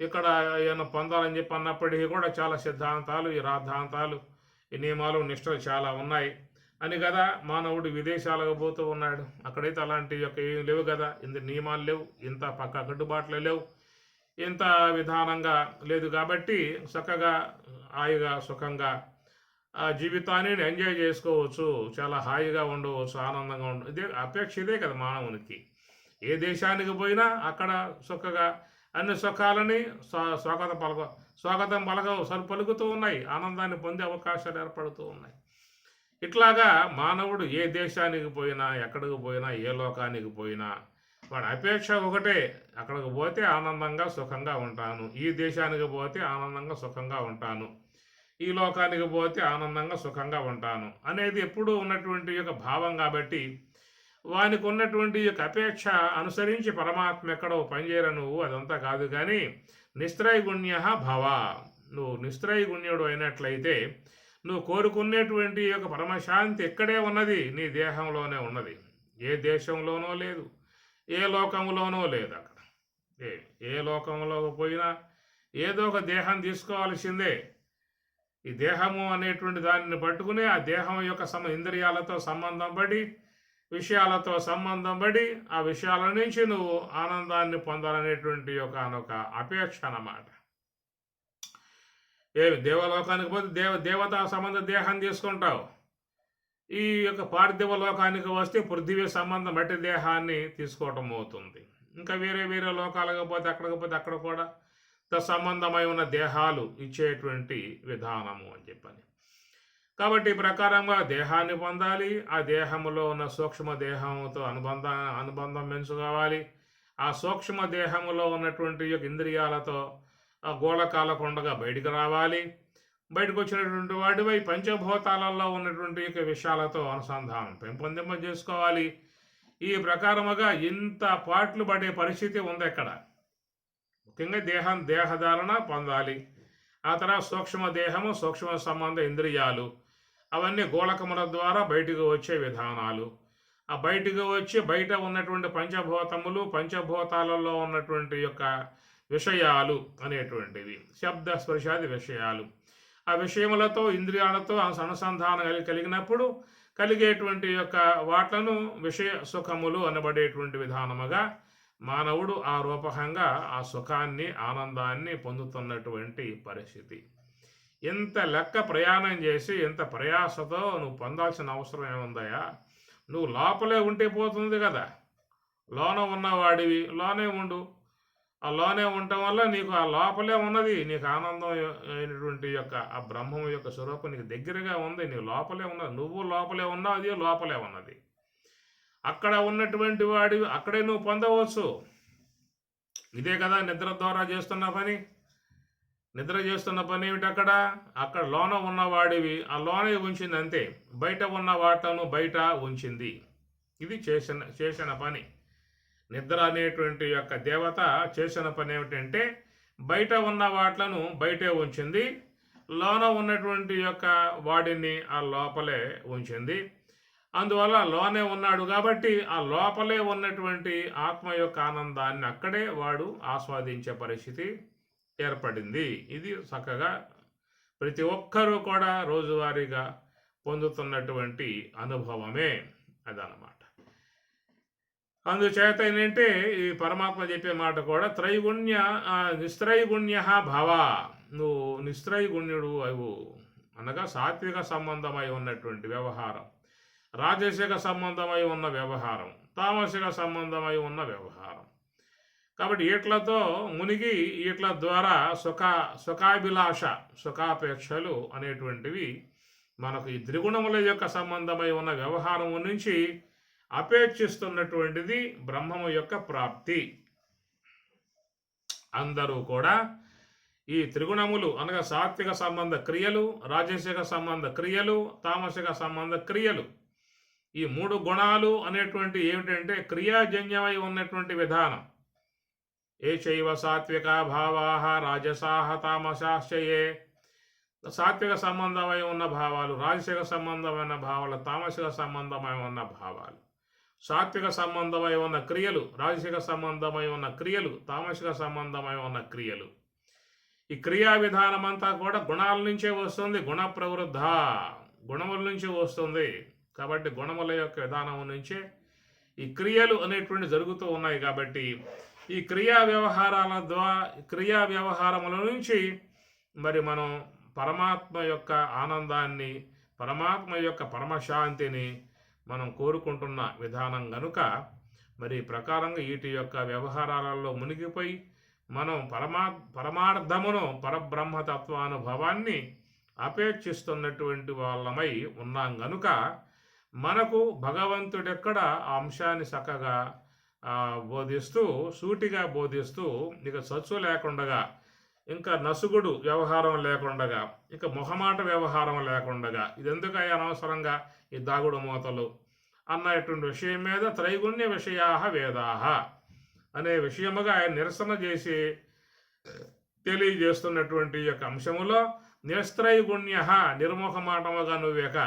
ఇక్కడ ఏమైనా పొందాలని చెప్పి అన్నప్పటికీ కూడా చాలా సిద్ధాంతాలు, ఈ రాద్ధాంతాలు, ఈ నియమాలు, నిష్ఠలు చాలా ఉన్నాయి అని కదా మానవుడు విదేశాలకు పోతూ ఉన్నాడు. అక్కడైతే అలాంటి యొక్క ఏం లేవు కదా, ఇంత నియమాలు లేవు, ఇంత పక్క కట్టుబాట్లు లేవు, ఇంత విధానంగా లేదు. కాబట్టి చక్కగా హాయిగా సుఖంగా ఆ జీవితాన్ని ఎంజాయ్ చేసుకోవచ్చు, చాలా హాయిగా ఉండవచ్చు, ఆనందంగా ఉండవచ్చు. ఇదే కదా మానవునికి. ఏ దేశానికి పోయినా అక్కడ చక్కగా అన్ని సుఖాలని స్వాగతం పలుకుతూ ఉన్నాయి, ఆనందాన్ని పొందే అవకాశాలు ఏర్పడుతూ ఉన్నాయి. ఇట్లాగా మానవుడు ఏ దేశానికి పోయినా, ఎక్కడికి పోయినా, ఏ లోకానికి పోయినా వాడి అపేక్ష ఒకటే, అక్కడికి పోతే ఆనందంగా సుఖంగా ఉంటాను, ఈ దేశానికి పోతే ఆనందంగా సుఖంగా ఉంటాను, ఈ లోకానికి పోతే ఆనందంగా సుఖంగా ఉంటాను అనేది ఎప్పుడూ ఉన్నటువంటి యొక్క భావం. కాబట్టి వానికి ఉన్నటువంటి యొక్క అపేక్ష అనుసరించి పరమాత్మ ఎక్కడో పనిచేయరు నువ్వు, అదంతా కాదు. కానీ నిస్త్రైగుణ్య భవ, నువ్వు నిస్త్రైగుణ్యుడు అయినట్లయితే నువ్వు కోరుకునేటువంటి యొక్క పరమశాంతి ఎక్కడే ఉన్నది, నీ దేహంలోనే ఉన్నది. ఏ దేశంలోనో లేదు, ఏ లోకంలోనో లేదు. అక్కడ ఏ లోకంలోకి పోయినా ఏదో ఒక దేహం తీసుకోవాల్సిందే. ఈ దేహము అనేటువంటి దానిని పట్టుకుని ఆ దేహం యొక్క ఇంద్రియాలతో సంబంధం పడి, విషయాలతో సంబంధం పడి, ఆ విషయాల నుంచి నువ్వు ఆనందాన్ని పొందాలనేటువంటి ఒక అపేక్ష అన్నమాట. దేవలోకానికి పోతే దేవతా సంబంధ దేహం తీసుకుంటావు, ఈ యొక్క పార్థివ లోకానికి వస్తే పృథివీ సంబంధం మట్టి దేహాన్ని తీసుకోవటం అవుతుంది. ఇంకా వేరే వేరే లోకాలకు పోతే అక్కడ కూడా సంబంధమై ఉన్న దేహాలు ఇచ్చేటువంటి విధానము అని చెప్పని. కాబట్టి ఈ ప్రకారంగా దేహాన్ని పొందాలి, ఆ దేహంలో ఉన్న సూక్ష్మ దేహంతో అనుబంధం పెంచుకోవాలి. ఆ సూక్ష్మ దేహంలో ఉన్నటువంటి యొక్క ఇంద్రియాలతో గోళకాలకుండగా బయటికి రావాలి. బయటకు వచ్చినటువంటి వాటిపై పంచభూతాలలో ఉన్నటువంటి యొక్క విషయాలతో అనుసంధానం పెంపొందింపజేసుకోవాలి. ఈ ప్రకారముగా ఇంత పాటలు పడే పరిస్థితి ఉంది ఇక్కడ. ముఖ్యంగా దేహధారణ పొందాలి. ఆ తర్వాత సూక్ష్మ దేహము, సూక్ష్మ సంబంధ ఇంద్రియాలు, అవన్నీ గోళకముల ద్వారా బయటకు వచ్చే విధానాలు. ఆ బయటకు వచ్చి బయట ఉన్నటువంటి పంచభూతములు, పంచభూతాలలో ఉన్నటువంటి యొక్క విషయాలు అనేటువంటివి శబ్ద స్పర్శాది విషయాలు. ఆ విషయములతో ఇంద్రియాలతో అనుసంధానం కలిగినప్పుడు కలిగేటువంటి యొక్క వాట్లను విషయ సుఖములు అనబడేటువంటి విధానముగా మానవుడు ఆ రూపకంగా ఆ సుఖాన్ని, ఆనందాన్ని పొందుతున్నటువంటి పరిస్థితి. ఎంత లెక్క ప్రయాణం చేసి ఎంత ప్రయాసతో నువ్వు పొందాల్సిన అవసరం ఏముందయా? నువ్వు లోపలే ఉంటే పోతుంది కదా. లోన ఉన్నవాడివి లోనే ఉండు. ఆ లోనే ఉండటం వల్ల నీకు ఆ లోపలే ఉన్నది, నీకు ఆనందం అయినటువంటి యొక్క ఆ బ్రహ్మం యొక్క స్వరూపం నీకు దగ్గరగా ఉంది, నీకు లోపలే ఉన్నది. నువ్వు లోపలే ఉన్నావు, అది లోపలే ఉన్నది. అక్కడ ఉన్నటువంటి వాడివి అక్కడే నువ్వు పొందవచ్చు. ఇదే కదా నిద్ర ద్వారా చేస్తున్న పని. నిద్ర చేస్తున్న పని ఏమిటి? అక్కడ లోన ఉన్నవాడివి ఆ లోనే ఉంచింది అంతే. బయట ఉన్న వాటను బయట ఉంచింది. ఇది చేసిన పని. నిద్ర అనేటువంటి యొక్క దేవత చేసిన పని ఏమిటంటే బయట ఉన్న వాట్లను బయటే ఉంచింది, లోన ఉన్నటువంటి యొక్క వాడిని ఆ లోపలే ఉంచింది. అందువల్ల లోనే ఉన్నాడు కాబట్టి ఆ లోపలే ఉన్నటువంటి ఆత్మ యొక్క ఆనందాన్ని అక్కడే వాడు ఆస్వాదించే పరిస్థితి ఏర్పడింది. ఇది చక్కగా ప్రతి ఒక్కరూ కూడా రోజువారీగా పొందుతున్నటువంటి అనుభవమే అదనమాట. అందుచేత ఏంటంటే ఈ పరమాత్మ చెప్పే మాట కూడా నిస్త్రైగుణ్య భవ, నువ్వు నిస్త్రైగుణ్యుడు అవు అనగా సాత్విక సంబంధమై ఉన్నటువంటి వ్యవహారం, రాజసిక సంబంధమై ఉన్న వ్యవహారం, తామసిక సంబంధమై ఉన్న వ్యవహారం. కాబట్టి ఈట్లతో మునిగి ఈట్ల ద్వారా సుఖాభిలాష, సుఖాపేక్షలు అనేటువంటివి మనకు ఈ త్రిగుణముల యొక్క సంబంధమై ఉన్న వ్యవహారం నుంచి అపేక్షిస్తున్నటువంటిది బ్రహ్మము యొక్క ప్రాప్తి. అందరూ కూడా ఈ త్రిగుణములు అనగా సాత్విక సంబంధ క్రియలు, రాజసిక సంబంధ క్రియలు, తామసిక సంబంధ క్రియలు, ఈ మూడు గుణాలు అనేటువంటి ఏమిటంటే క్రియాజన్యమై ఉన్నటువంటి విధానం. ఏ చైవ సాత్విక భావాహ రాజసాహ తామసాశ్చయే, సాత్విక సంబంధమై ఉన్న భావాలు, రాజసిక సంబంధమైన భావాలు, తామసిక సంబంధమై ఉన్న భావాలు, సాత్విక సంబంధమై ఉన్న క్రియలు, రాజసిక సంబంధమై ఉన్న క్రియలు, తామసిక సంబంధమై ఉన్న క్రియలు. ఈ క్రియా విధానం అంతా కూడా గుణాల నుంచే వస్తుంది. గుణ ప్రవృద్ధ, గుణముల నుంచి వస్తుంది. కాబట్టి గుణముల యొక్క విధానం నుంచే ఈ క్రియలు అనేటువంటి జరుగుతూ ఉన్నాయి. కాబట్టి ఈ క్రియా వ్యవహారముల నుంచి మరి మనం పరమాత్మ యొక్క ఆనందాన్ని, పరమాత్మ యొక్క పరమశాంతిని మనం కోరుకుంటున్న విధానం గనుక మరి ప్రకారంగా వీటి యొక్క వ్యవహారాలలో మునిగిపోయి మనం పరమార్థమును, పరబ్రహ్మతత్వానుభవాన్ని అపేక్షిస్తున్నటువంటి వాళ్ళమై ఉన్నాం గనుక మనకు భగవంతుడెక్కడ ఆ అంశాన్ని చక్కగా బోధిస్తూ, సూటిగా బోధిస్తూ, ఇక సచ్చు లేకుండగా, ఇంకా నసుగుడు వ్యవహారం లేకుండగా, ఇక మొహమాట వ్యవహారం లేకుండగా, ఇదెందుకయ్యా అనవసరంగా ఈ దాగుడు మూతలు అన్నటువంటి విషయం మీద త్రైగుణ్య విషయాహ వేదాహ అనే విషయముగా ఆయన నిరసన చేసి తెలియజేస్తున్నటువంటి యొక్క అంశములో నిస్త్రైగుణ్య నిర్ముఖమాటముగా నువ్వేక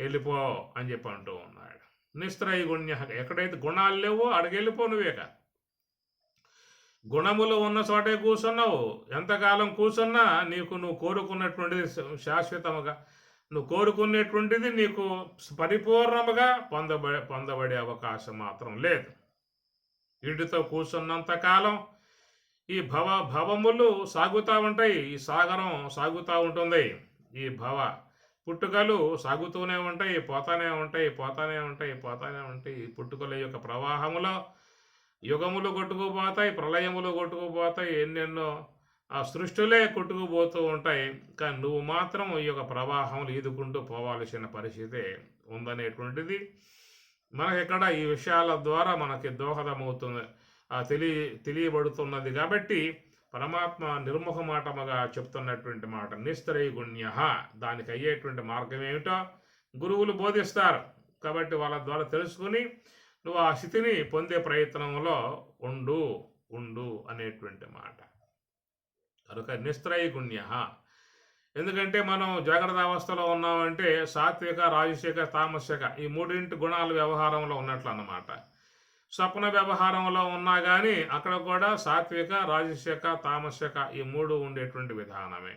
వెళ్ళిపో అని చెప్పి అంటూ ఉన్నాడు. నిస్త్రైగుణ్య, ఎక్కడైతే గుణాలు లేవో అడిగి వెళ్ళిపో నువ్వేక. గుణములు ఉన్న చోటే కూర్చున్నావు, ఎంతకాలం కూర్చున్నా నువ్వు కోరుకున్నటువంటిది శాశ్వతముగా, నువ్వు కోరుకునేటువంటిది నీకు పరిపూర్ణముగా పొందబడే అవకాశం మాత్రం లేదు. వీటితో కూర్చున్నంతకాలం ఈ భవములు సాగుతూ ఉంటాయి, ఈ సాగరం సాగుతూ ఉంటుంది, ఈ పుట్టుకలు సాగుతూనే ఉంటాయి, పోతానే ఉంటాయి. ఈ పుట్టుకల యొక్క ప్రవాహములో యుగములు కొట్టుకుపోతాయి, ప్రళయములు కొట్టుకుపోతాయి, ఎన్నెన్నో సృష్టిలే కొట్టుకుపోతూ ఉంటాయి. కానీ నువ్వు మాత్రం ఈ యొక్క ప్రవాహములు ఈదుకుంటూ పోవాల్సిన పరిస్థితి ఉందనేటువంటిది మనకి ఇక్కడ ఈ విషయాల ద్వారా మనకి దోహదమవుతుంది, తెలియబడుతున్నది. కాబట్టి పరమాత్మ నిర్ముఖమాటముగా చెప్తున్నటువంటి మాట నిస్త్రైగుణ్య. దానికి అయ్యేటువంటి మార్గం ఏమిటో గురువులు బోధిస్తారు. కాబట్టి వాళ్ళ ద్వారా తెలుసుకుని నువ్వు ఆ స్థితిని పొందే ప్రయత్నంలో ఉండు అనేటువంటి మాట. కనుక నిస్త్రైగుణ్య. ఎందుకంటే మనం జాగ్రత్త అవస్థలో ఉన్నామంటే సాత్విక, రాజసిక, తామసిక ఈ మూడింటి గుణాల వ్యవహారంలో ఉన్నట్లు అన్నమాట. స్వప్న వ్యవహారంలో ఉన్నా కానీ అక్కడ కూడా సాత్విక, రాజసిక, తామసిక ఈ మూడు ఉండేటువంటి విధానమే.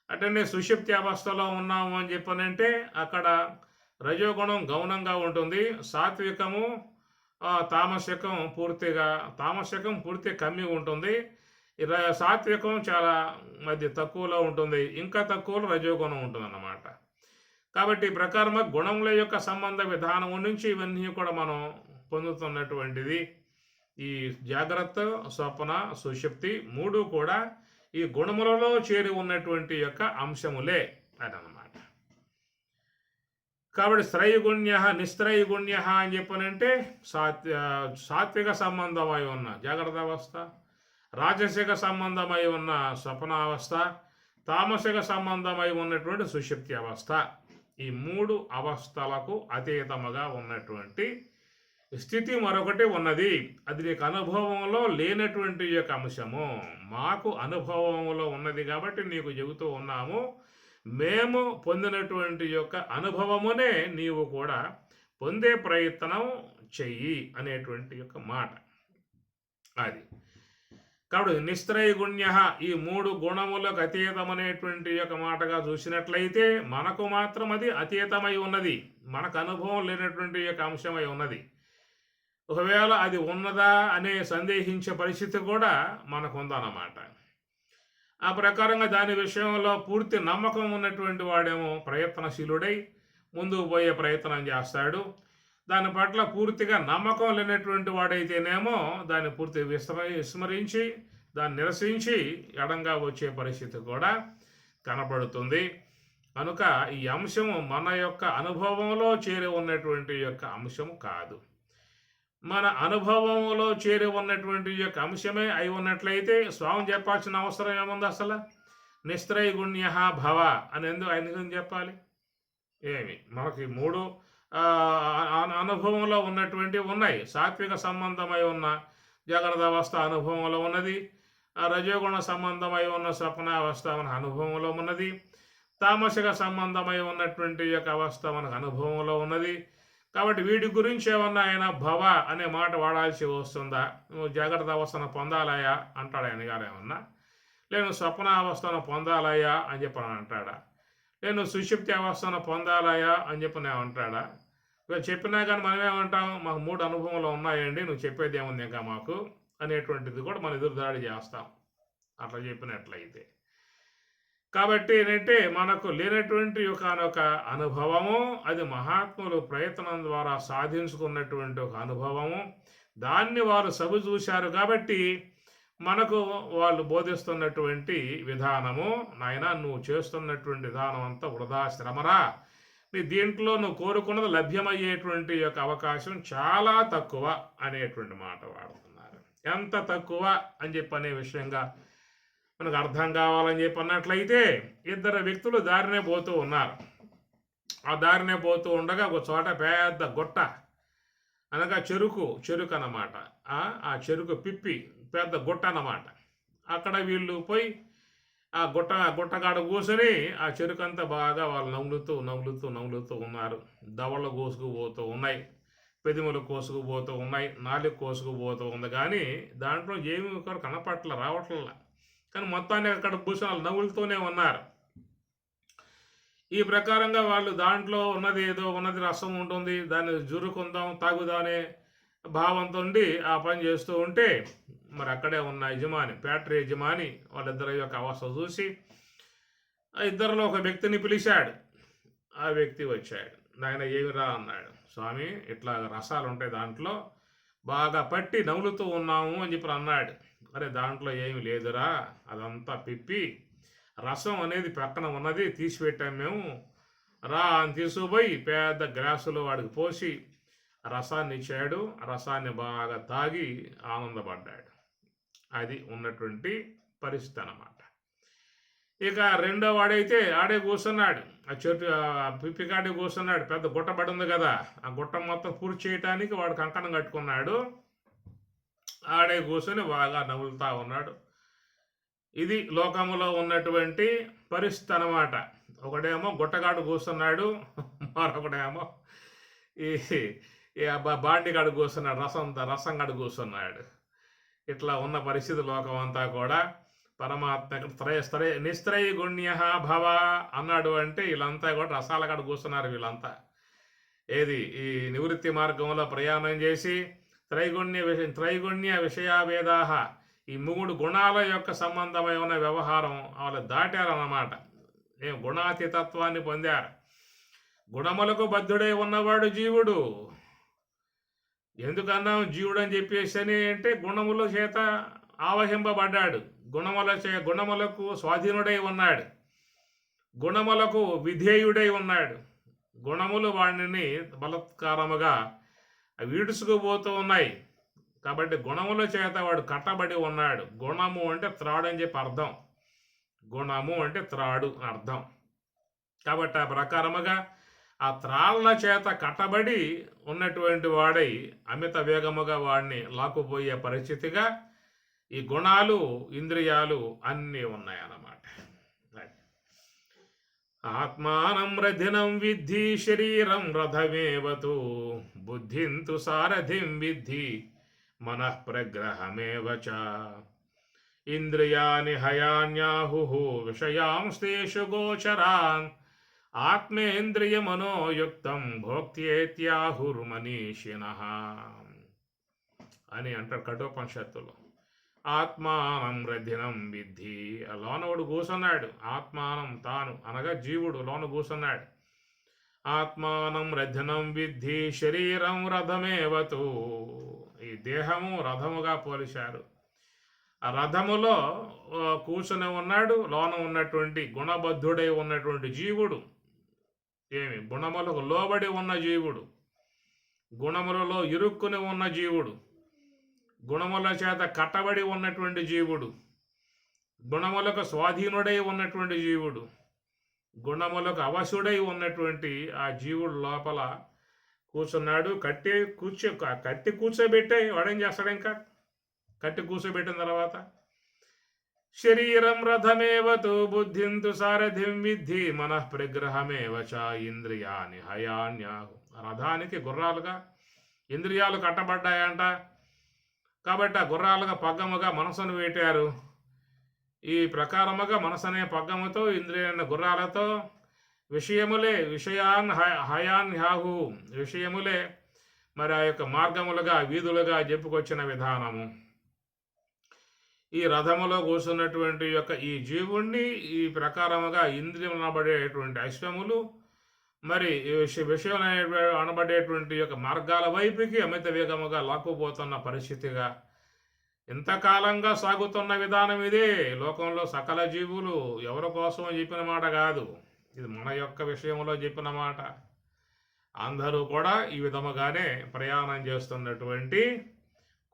అంటే సుషుప్తి అవస్థలో ఉన్నాము అని చెప్పనంటే అక్కడ రజోగుణం గౌనంగా ఉంటుంది, సాత్వికము తామసికం పూర్తి కమ్మి ఉంటుంది, సాత్వికం చాలా మధ్య తక్కువలో ఉంటుంది, ఇంకా తక్కువలో రజోగుణం ఉంటుంది అన్నమాట. కాబట్టి ఈ ప్రకారం గుణముల యొక్క సంబంధ విధానం నుంచి ఇవన్నీ కూడా మనం పొందుతున్నటువంటిది. ఈ జాగ్రత్త, స్వప్న, సుషుప్తి మూడు కూడా ఈ గుణములలో చేరి ఉన్నటువంటి యొక్క అంశములే అదనమాట. కాబట్టి స్త్రైగుణ్య, నిస్త్రైగుణ్య అని చెప్పనంటే సాత్విక సంబంధమై ఉన్న జాగ్రత్త అవస్థ, రాజసిక సంబంధమై ఉన్న స్వప్నావస్థ, తామసిక సంబంధమై ఉన్నటువంటి సుషుప్తి అవస్థ, ఈ మూడు అవస్థలకు అతీతముగా ఉన్నటువంటి స్థితి మరొకటి ఉన్నది. అది నీకు అనుభవంలో లేనటువంటి యొక్క అంశము, మాకు అనుభవంలో ఉన్నది కాబట్టి నీకు చెబుతూ ఉన్నాము. మేము పొందినటువంటి యొక్క అనుభవమునే నీవు కూడా పొందే ప్రయత్నం చెయ్యి అనేటువంటి యొక్క మాట అది. కాబట్టి నిస్త్రైగుణ్య ఈ మూడు గుణములకు అతీతమనేటువంటి యొక్క మాటగా చూసినట్లయితే మనకు మాత్రం అది అతీతమై ఉన్నది, మనకు అనుభవం లేనటువంటి యొక్క అంశమై ఉన్నది. ఒకవేళ అది ఉన్నదా అనే సందేహించే పరిస్థితి కూడా మనకు ఉందన్నమాట. ఆ ప్రకారంగా దాని విషయంలో పూర్తి నమ్మకం ఉన్నటువంటి వాడేమో ప్రయత్నశీలుడై ముందుకు పోయే ప్రయత్నం చేస్తాడు. దాని పట్ల పూర్తిగా నమ్మకం లేనటువంటి వాడైతేనేమో దాన్ని పూర్తి విస్మరించి దాన్ని నిరసించి ఎడంగా వచ్చే పరిస్థితి కూడా కనపడుతుంది. కనుక ఈ అంశము మన యొక్క అనుభవంలో చేరి ఉన్నటువంటి యొక్క అంశము కాదు. మన అనుభవంలో చేరి ఉన్నటువంటి యొక్క అంశమే అయి ఉన్నట్లయితే స్వామి చెప్పాల్సిన అవసరం ఏముంది అసలు? నిస్త్రైగుణ్య భవ అని ఎందుకు చెప్పాలి? ఏమి మనకి మూడు అనుభవంలో ఉన్నటువంటివి ఉన్నాయి. సాత్విక సంబంధమై ఉన్న జాగ్రత్త అవస్థ అనుభవంలో ఉన్నది, రజోగుణ సంబంధమై ఉన్న స్వప్నావస్థ మన అనుభవంలో ఉన్నది, తామసిక సంబంధమై ఉన్నటువంటి యొక్క అవస్థ మనకు అనుభవంలో ఉన్నది. కాబట్టి వీటి గురించి ఏమన్నా ఆయన భవ అనే మాట వాడాల్సి వస్తుందా? నువ్వు జాగ్రత్త అవస్థను పొందాలయా అంటాడు ఆయన గారు ఏమన్నా? లేదు స్వప్నావస్థను పొందాలయా అని చెప్పి అంటాడా? లేదు సుషుప్తి అవస్థను పొందాలయా అని చెప్పి నేను అంటాడా? చెప్పినా కానీ మనమేమంటాం, మాకు మూడు అనుభవంలో ఉన్నాయండి, నువ్వు చెప్పేది ఏముంది ఇంకా మాకు అనేటువంటిది కూడా మనం ఎదురుదాడి చేస్తాం అట్లా చెప్పినట్లయితే. కాబట్టి ఏంటంటే మనకు లేనటువంటి ఒక అనుభవము, అది మహాత్ములు ప్రయత్నం ద్వారా సాధించుకున్నటువంటి ఒక అనుభవము, దాన్ని వారు సబు చూశారు. కాబట్టి మనకు వాళ్ళు బోధిస్తున్నటువంటి విధానము, నాయన నువ్వు చేస్తున్నటువంటి విధానం అంతా వృధా శ్రమరా, దీంట్లో నువ్వు కోరుకున్నది లభ్యమయ్యేటువంటి యొక్క అవకాశం చాలా తక్కువ అనేటువంటి మాట వాడుతున్నారు. ఎంత తక్కువ అని చెప్పి అనే విషయంగా మనకు అర్థం కావాలని చెప్పి అన్నట్లయితే, ఇద్దరు వ్యక్తులు దారినే పోతూ ఉన్నారు. ఆ దారినే పోతూ ఉండగా ఒక చోట పెద్ద గుట్ట, అనగా చెరుకు అన్నమాట. ఆ చెరుకు పిప్పి పెద్ద గుట్ట అన్నమాట. అక్కడ వీళ్ళు పోయి ఆ గుట్టగాడ కూర్చొని ఆ చెరుకంతా బాగా వాళ్ళు నములుతూ ఉన్నారు. దవళ్ళు కోసుకుపోతూ ఉన్నాయి, పెదిమలు కోసుకుపోతూ ఉన్నాయి, నాలుగు కోసుకుపోతూ ఉంది. కానీ దాంట్లో ఏమి ఒకరు కనపట్ల రావట్ల. కానీ మొత్తాన్ని అక్కడ కూర్చొని వాళ్ళు నవ్వులుతూనే ఉన్నారు. ఈ ప్రకారంగా వాళ్ళు దాంట్లో ఉన్నది రసం ఉంటుంది, దాన్ని జురుకుందాం తాగుదానే భావంతో ఆ పని చేస్తూ ఉంటే, మరి అక్కడే ఉన్న యజమాని, ఫ్యాక్టరీ యజమాని వాళ్ళిద్దరి యొక్క అవస్థ చూసి ఆ ఇద్దరిలో ఒక వ్యక్తిని పిలిచాడు. ఆ వ్యక్తి వచ్చాడు. నాయన ఏమిరా అన్నాడు. స్వామి, ఇట్లా రసాలు ఉంటాయి, దాంట్లో బాగా పట్టి నవ్వులుతూ ఉన్నాము అని చెప్పి అన్నాడు. అరే దాంట్లో ఏమి లేదురా, అదంతా పిప్పి, రసం అనేది పక్కన ఉన్నది, తీసిపెట్టాము మేము, రా అని తీసుకుపోయి పెద్ద గ్లాసులో వాడికి పోసి రసాన్ని ఇచ్చాడు. రసాన్ని బాగా తాగి ఆనందపడ్డాడు. అది ఉన్నటువంటి పరిస్థితి అన్నమాట. ఇక రెండో వాడైతే ఆడే కూర్చున్నాడు, ఆ చెట్టు పిప్పికాడే కూర్చున్నాడు. పెద్ద గుట్ట పడి ఉంది కదా, ఆ గుట్ట మొత్తం పూర్తి చేయటానికి వాడు కంకణం కట్టుకున్నాడు. ఆడే కూర్చొని బాగా నవ్వులుతా ఉన్నాడు. ఇది లోకములో ఉన్నటువంటి పరిస్థితి అన్నమాట. ఒకడేమో గుట్టగాడు కూర్చున్నాడు, మరొకడేమో ఈ బాండిగాడు కూర్చున్నాడు, రసంగాడు కూర్చున్నాడు. ఇట్లా ఉన్న పరిస్థితి లోకం అంతా కూడా. పరమాత్మ నిస్త్రయగుణ్య భవ అన్నాడు అంటే వీళ్ళంతా కూడా రసాలగాడు కూర్చున్నారు. వీళ్ళంతా ఏది ఈ నివృత్తి మార్గంలో ప్రయాణం చేసి త్రైగుణ్య విషయావేదాహ, ఈ 3 గుణాల యొక్క సంబంధమైన వ్యవహారం వాళ్ళు దాటారన్నమాట. గుణాతీతత్వాన్ని పొందారు. గుణములకు బద్ధుడై ఉన్నవాడు జీవుడు. ఎందుకన్నా జీవుడు అని చెప్పేసి అంటే గుణముల చేత ఆవహింపబడ్డాడు, గుణములకు స్వాధీనుడై ఉన్నాడు, గుణములకు విధేయుడై ఉన్నాడు. గుణములు వాడిని బలత్కారముగా వీడుసుకుపోతూ ఉన్నాయి. కాబట్టి గుణముల చేత వాడు కట్టబడి ఉన్నాడు. గుణము అంటే త్రాడు అని చెప్పి అర్థం. గుణము అంటే త్రాడు అర్థం. కాబట్టి ఆ ప్రకారముగా ఆ త్రాళ్ళ చేత కట్టబడి ఉన్నటువంటి వాడై అమిత వేగముగా వాడిని లాక్కుపోయే పరిస్థితిగా ఈ గుణాలు, ఇంద్రియాలు అన్నీ ఉన్నాయన్నమాట. ఆత్మానం రథినం విద్ధి శరీరం రథమేవతు, బుద్ధింతు సారథిం విద్ధి మనః ప్రగ్రహమేవ చ. ఇంద్రియాని హయాన్యాహుః విషయాంస్తేషు గోచరాన్, ఆత్మేంద్రియ మనోయుక్తం భోక్త్యేత్యాహుర్మనీషిణః అని అంటారు కఠోపనిషత్తులో. ఆత్మానం రథినం విద్ధి, లోనవుడు కూసున్నాడు. ఆత్మానం తాను అనగా జీవుడు లోన కూసున్నాడు. ఆత్మానం రథినం విద్ధి శరీరం రథమేవతు, ఈ దేహము రథముగా పోలిశారు. ఆ రథములో కూర్చుని ఉన్నాడు లోన ఉన్నటువంటి గుణబద్ధుడై ఉన్నటువంటి జీవుడు. గుణములకు లోబడి ఉన్న జీవుడు, గుణములలో ఇరుక్కుని ఉన్న జీవుడు, గుణముల చేత కట్టబడి ఉన్నటువంటి జీవుడు, గుణములకు స్వాధీనుడై ఉన్నటువంటి జీవుడు, గుణములకు అవశుడై ఉన్నటువంటి ఆ జీవుడు లోపల కూర్చున్నాడు. కట్టి కూర్చోబెట్టే వాడేం చేస్తాడు? ఇంకా కట్టి కూర్చోబెట్టిన తర్వాత శరీరం రథమేవతు బుద్ధింతు సారథిం విద్ధి మనః ప్రగ్రహమేవ చ. ఇంద్రియాని హయాన్యాహు, రథానికి గుర్రాలుగా ఇంద్రియాలు కట్టబడ్డాయంట. కాబట్టి ఆ గుర్రాలుగా పగ్గముగా మనసును పెట్టారు. ఈ ప్రకారముగా మనసు అనే పగ్గముతో, ఇంద్రియాన్ని గుర్రాలతో హయాన్యాహు విషయములే మరి ఆ యొక్క మార్గములుగా, వీధులుగా చెప్పుకొచ్చిన విధానము. ఈ రథములో కూర్చున్నటువంటి యొక్క ఈ జీవుణ్ణి ఈ ప్రకారముగా ఇంద్రియం అనబడేటువంటి అశ్వములు మరి విషయం అనబడేటువంటి యొక్క మార్గాల వైపుకి అమిత వేగముగా లాక్కుపోతున్న పరిస్థితిగా ఇంతకాలంగా సాగుతున్న విధానం ఇదే. లోకంలో సకల జీవులు ఎవరి కోసం చెప్పిన మాట కాదు. ఇది మన యొక్క విషయంలో చెప్పిన మాట. అందరూ కూడా ఈ విధముగానే ప్రయాణం చేస్తున్నటువంటి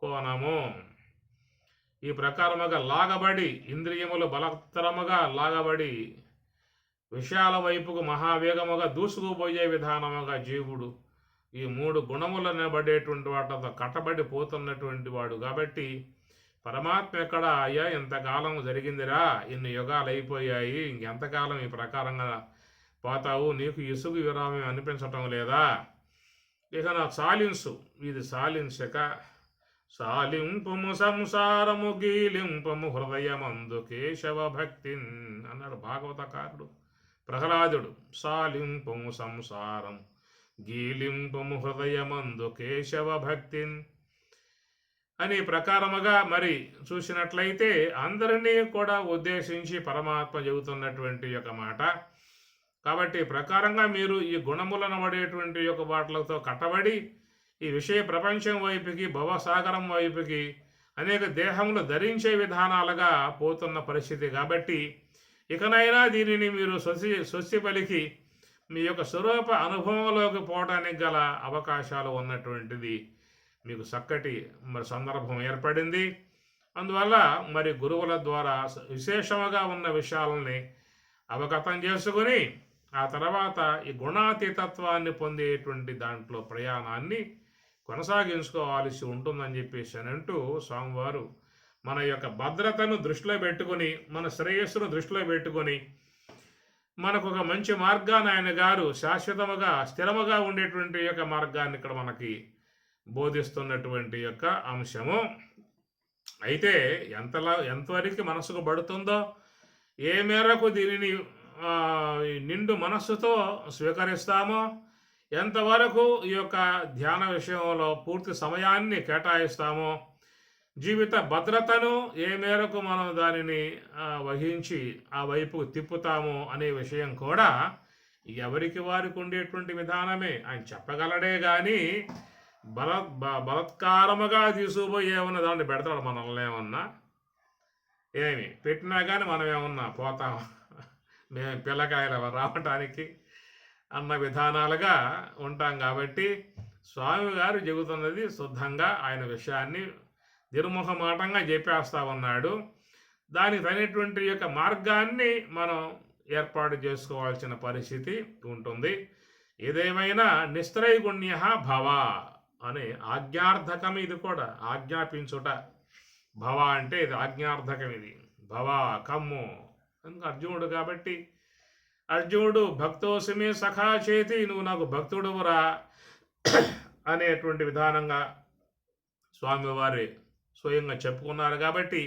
కోణము. ఈ ప్రకారముగా లాగబడి, ఇంద్రియములు బలత్తరముగా లాగబడి విషయాల వైపుకు మహావేగముగా దూసుకుపోయే విధానముగా జీవుడు ఈ 3 గుణములు నిలబడేటువంటి వాటితో కట్టబడి పోతున్నటువంటి వాడు. కాబట్టి పరమాత్మ ఎక్కడ, అయ్యా ఇంతకాలం జరిగిందిరా, ఇన్ని యుగాలు అయిపోయాయి, ఇంకెంతకాలం ఈ ప్రకారంగా పోతావు, నీకు ఇసుగు విరామం అనిపించటం లేదా, ఇక నా సాలింసు, ఇది సాలించక సాలింపుము సంసారము గీలింపము హృదయమందు కేశవ భక్తిన్ అన్నాడు భాగవతకారుడు ప్రహ్లాదుడు. సాలింపుము సంసారం గీలింపము హృదయమందు కేశవ భక్తిన్ అని ప్రకారముగా మరి చూసినట్లయితే అందరినీ కూడా ఉద్దేశించి పరమాత్మ చెబుతున్నటువంటి యొక్క మాట. కాబట్టి ప్రకారంగా మీరు ఈ గుణములను పడేటువంటి యొక్క వాటిలతో కట్టబడి ఈ విషయ ప్రపంచం వైపుకి, భవసాగరం వైపుకి అనేక దేహములు ధరించే విధానాలుగా పోతున్న పరిస్థితి. కాబట్టి ఇకనైనా దీనిని మీరు స్వస్తి పలికి మీ యొక్క స్వరూప అనుభవంలోకి పోవడానికి గల అవకాశాలు ఉన్నటువంటిది మీకు చక్కటి మరి సందర్భం ఏర్పడింది. అందువల్ల మరి గురువుల ద్వారా విశేషముగా ఉన్న విషయాలని అవగతం చేసుకుని ఆ తర్వాత ఈ గుణాతీతత్వాన్ని పొందేటువంటి దాంట్లో ప్రయాణాన్ని కొనసాగించుకోవాల్సి ఉంటుందని చెప్పేసి అని అంటూ స్వామివారు మన యొక్క భద్రతను దృష్టిలో పెట్టుకొని, మన శ్రేయస్సును దృష్టిలో పెట్టుకొని మనకు ఒక మంచి మార్గాన్ని ఆయన గారు శాశ్వతముగా స్థిరముగా ఉండేటువంటి యొక్క మార్గాన్ని ఇక్కడ మనకి బోధిస్తున్నటువంటి యొక్క అంశము. అయితే ఎంతవరకు మనసుకు పడుతుందో, ఏ మేరకు దీనిని నిండు మనస్సుతో స్వీకరిస్తామో, ఎంతవరకు ఈ యొక్క ధ్యాన విషయంలో పూర్తి సమయాన్ని కేటాయిస్తామో, జీవిత భద్రతను ఏ మేరకు మనం దానిని వహించి ఆ వైపు తిప్పుతాము అనే విషయం కూడా ఎవరికి వారికి ఉండేటువంటి విధానమే. ఆయన చెప్పగలడే కానీ బలత్కారముగా తీసుకుపోయి ఏమన్నా దాన్ని పెడతాడు మనల్ని ఏమన్నా, ఏమి పెట్టినా కానీ మనం ఏమన్నా పోతాం, మేము పిల్లకాయలు రావటానికి అన్న విధానాలుగా ఉంటాం. కాబట్టి స్వామి గారు చెబుతున్నది శుద్ధంగా ఆయన విషయాన్ని నిర్మోహమాటంగా చెప్పేస్తా ఉన్నాడు. దానికి తగినటువంటి యొక్క మార్గాన్ని మనం ఏర్పాటు చేసుకోవాల్సిన పరిస్థితి ఉంటుంది. ఏదేమైనా నిస్త్రైగుణ్య భవ అనే ఆజ్ఞార్థకం, ఇది కూడా ఆజ్ఞాపించుట. భవ అంటే ఇది ఆజ్ఞార్థకం, ఇది భవ కమ్ము అర్జునుడు. కాబట్టి అర్జునుడు భక్తోసిమే సఖా చేతి, నువ్వు నాకు భక్తుడువురా అనేటువంటి విధానంగా స్వామివారి స్వయంగా చెప్పుకున్నారు. కాబట్టి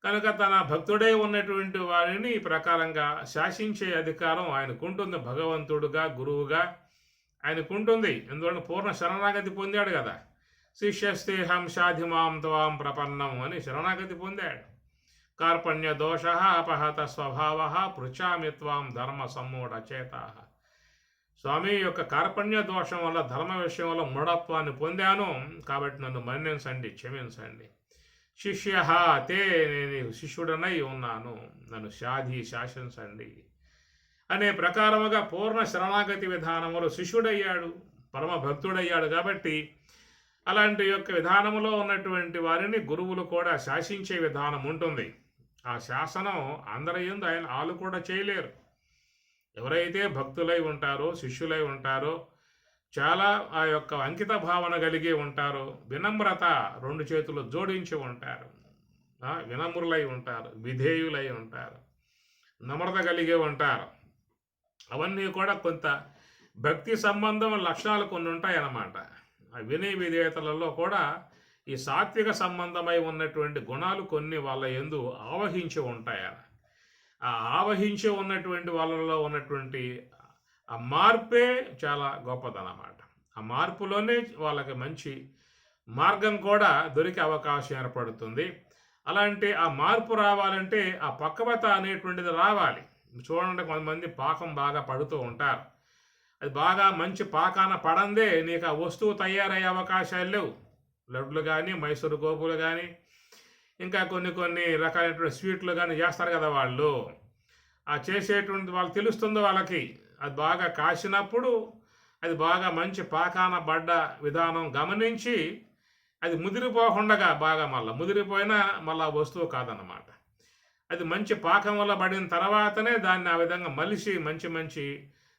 కనుక తన భక్తుడే ఉన్నటువంటి వారిని ఈ ప్రకారంగా శాసించే అధికారం ఆయనకుంటుంది. భగవంతుడుగా, గురువుగా ఆయనకుంటుంది. ఎందుకంటే పూర్ణ శరణాగతి పొందాడు కదా. శిష్యస్తేహం షాధిమాం త్వాం ప్రపన్నం అని శరణాగతి పొందాడు. కార్పణ్య దోష అపహత స్వభావ పృచ్ఛామి త్వాం ధర్మ సమ్మూఢ చేత. స్వామి యొక్క కార్పణ్య దోషం వల్ల ధర్మ విషయంలో మూఢత్వాన్ని పొందాను, కాబట్టి నన్ను మన్నించండి, క్షమించండి. శిష్య తే, నేను శిష్యుడనై ఉన్నాను, నన్ను శాసించండి అనే ప్రకారముగా పూర్ణ శరణాగతి విధానములో శిష్యుడయ్యాడు, పరమ భక్తుడయ్యాడు. కాబట్టి అలాంటి యొక్క విధానములో ఉన్నటువంటి వారిని గురువులు కూడా శాసించే విధానం ఉంటుంది. ఆ శాసనం అందరి యందు ఆయన వాళ్ళు కూడా చేయలేరు. ఎవరైతే భక్తులై ఉంటారో, శిష్యులై ఉంటారో, చాలా ఆ యొక్క అంకిత భావన కలిగి ఉంటారో, వినమ్రత 2 చేతులు జోడించి ఉంటారు, వినమ్రులై ఉంటారు, విధేయులై ఉంటారు, నమ్రత కలిగి ఉంటారు, అవన్నీ కూడా కొంత భక్తి సంబంధం లక్షణాలు కొన్ని ఉంటాయన్నమాట. ఆ వినయ విధేయతలలో కూడా ఈ సాత్విక సంబంధమై ఉన్నటువంటి గుణాలు కొన్ని వాళ్ళ యందు ఆవహించి ఉంటాయి. ఆ ఆవహించి ఉన్నటువంటి వాళ్ళలో ఉన్నటువంటి ఆ మార్పే చాలా గొప్పదన్నమాట. ఆ మార్పులోనే వాళ్ళకి మంచి మార్గం కూడా దొరికే అవకాశం ఏర్పడుతుంది. అలాంటి ఆ మార్పు రావాలంటే ఆ పక్వత అనేటువంటిది రావాలి. చూడండి, కొంతమంది పాకం బాగా పడుతూ ఉంటారు. అది బాగా మంచి పాకాన పడందే నీకు ఆ వస్తువు తయారయ్యే అవకాశాలు లేవు. లడ్లు కానీ, మైసూరు గోపులు కానీ, ఇంకా కొన్ని రకాలైనటువంటి స్వీట్లు కానీ చేస్తారు కదా వాళ్ళు. ఆ చేసేటువంటి వాళ్ళు తెలుస్తుందో వాళ్ళకి అది బాగా కాసినప్పుడు అది బాగా మంచి పాకాన పడ్డ విధానం గమనించి అది ముదిరిపోకుండా బాగా ముదిరిపోయినా మళ్ళా వస్తువు కాదన్నమాట. అది మంచి పాకం వల్ల పడిన తర్వాతనే దాన్ని ఆ విధంగా మలిసి మంచి మంచి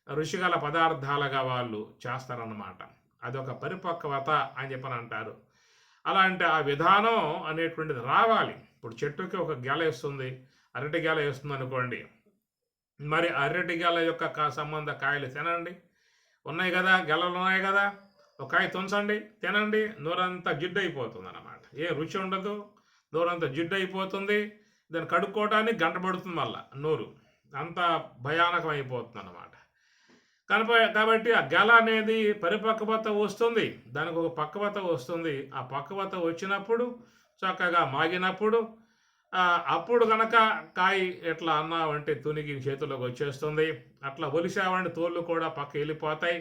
రుచిగల పదార్థాలుగా వాళ్ళు చేస్తారన్నమాట. అదొక పరిపక్వత అని చెప్పని అంటారు. అలాంటి ఆ విధానం అనేటువంటిది రావాలి. ఇప్పుడు చెట్టుకి ఒక గెల వేస్తుంది, అరటి గెల వేస్తుంది అనుకోండి. మరి అరటి గెల యొక్క సంబంధ కాయలు తినండి, ఉన్నాయి కదా, గెలలు ఉన్నాయి కదా, ఒక కాయ తుంచండి తినండి, నోరంతా జిడ్డు అయిపోతుంది అన్నమాట. ఏ రుచి ఉండదు, నోరంతా జిడ్డు అయిపోతుంది. దాన్ని కడుక్కోవడానికి గంట పడుతుంది మళ్ళా నోరు, అంత భయానకం అయిపోతుంది అన్నమాట. కాబట్టి ఆ గెల అనేది పరిపక్వత వస్తుంది, దానికి ఒక పక్వత వస్తుంది. ఆ పక్వత వచ్చినప్పుడు చక్కగా మాగినప్పుడు అప్పుడు కనుక కాయ ఎట్లా అన్నావంటే తునిగి చేతుల్లోకి వచ్చేస్తుంది. అట్లా ఒలిసావంటే తోళ్ళు కూడా పక్క వెళ్ళిపోతాయి.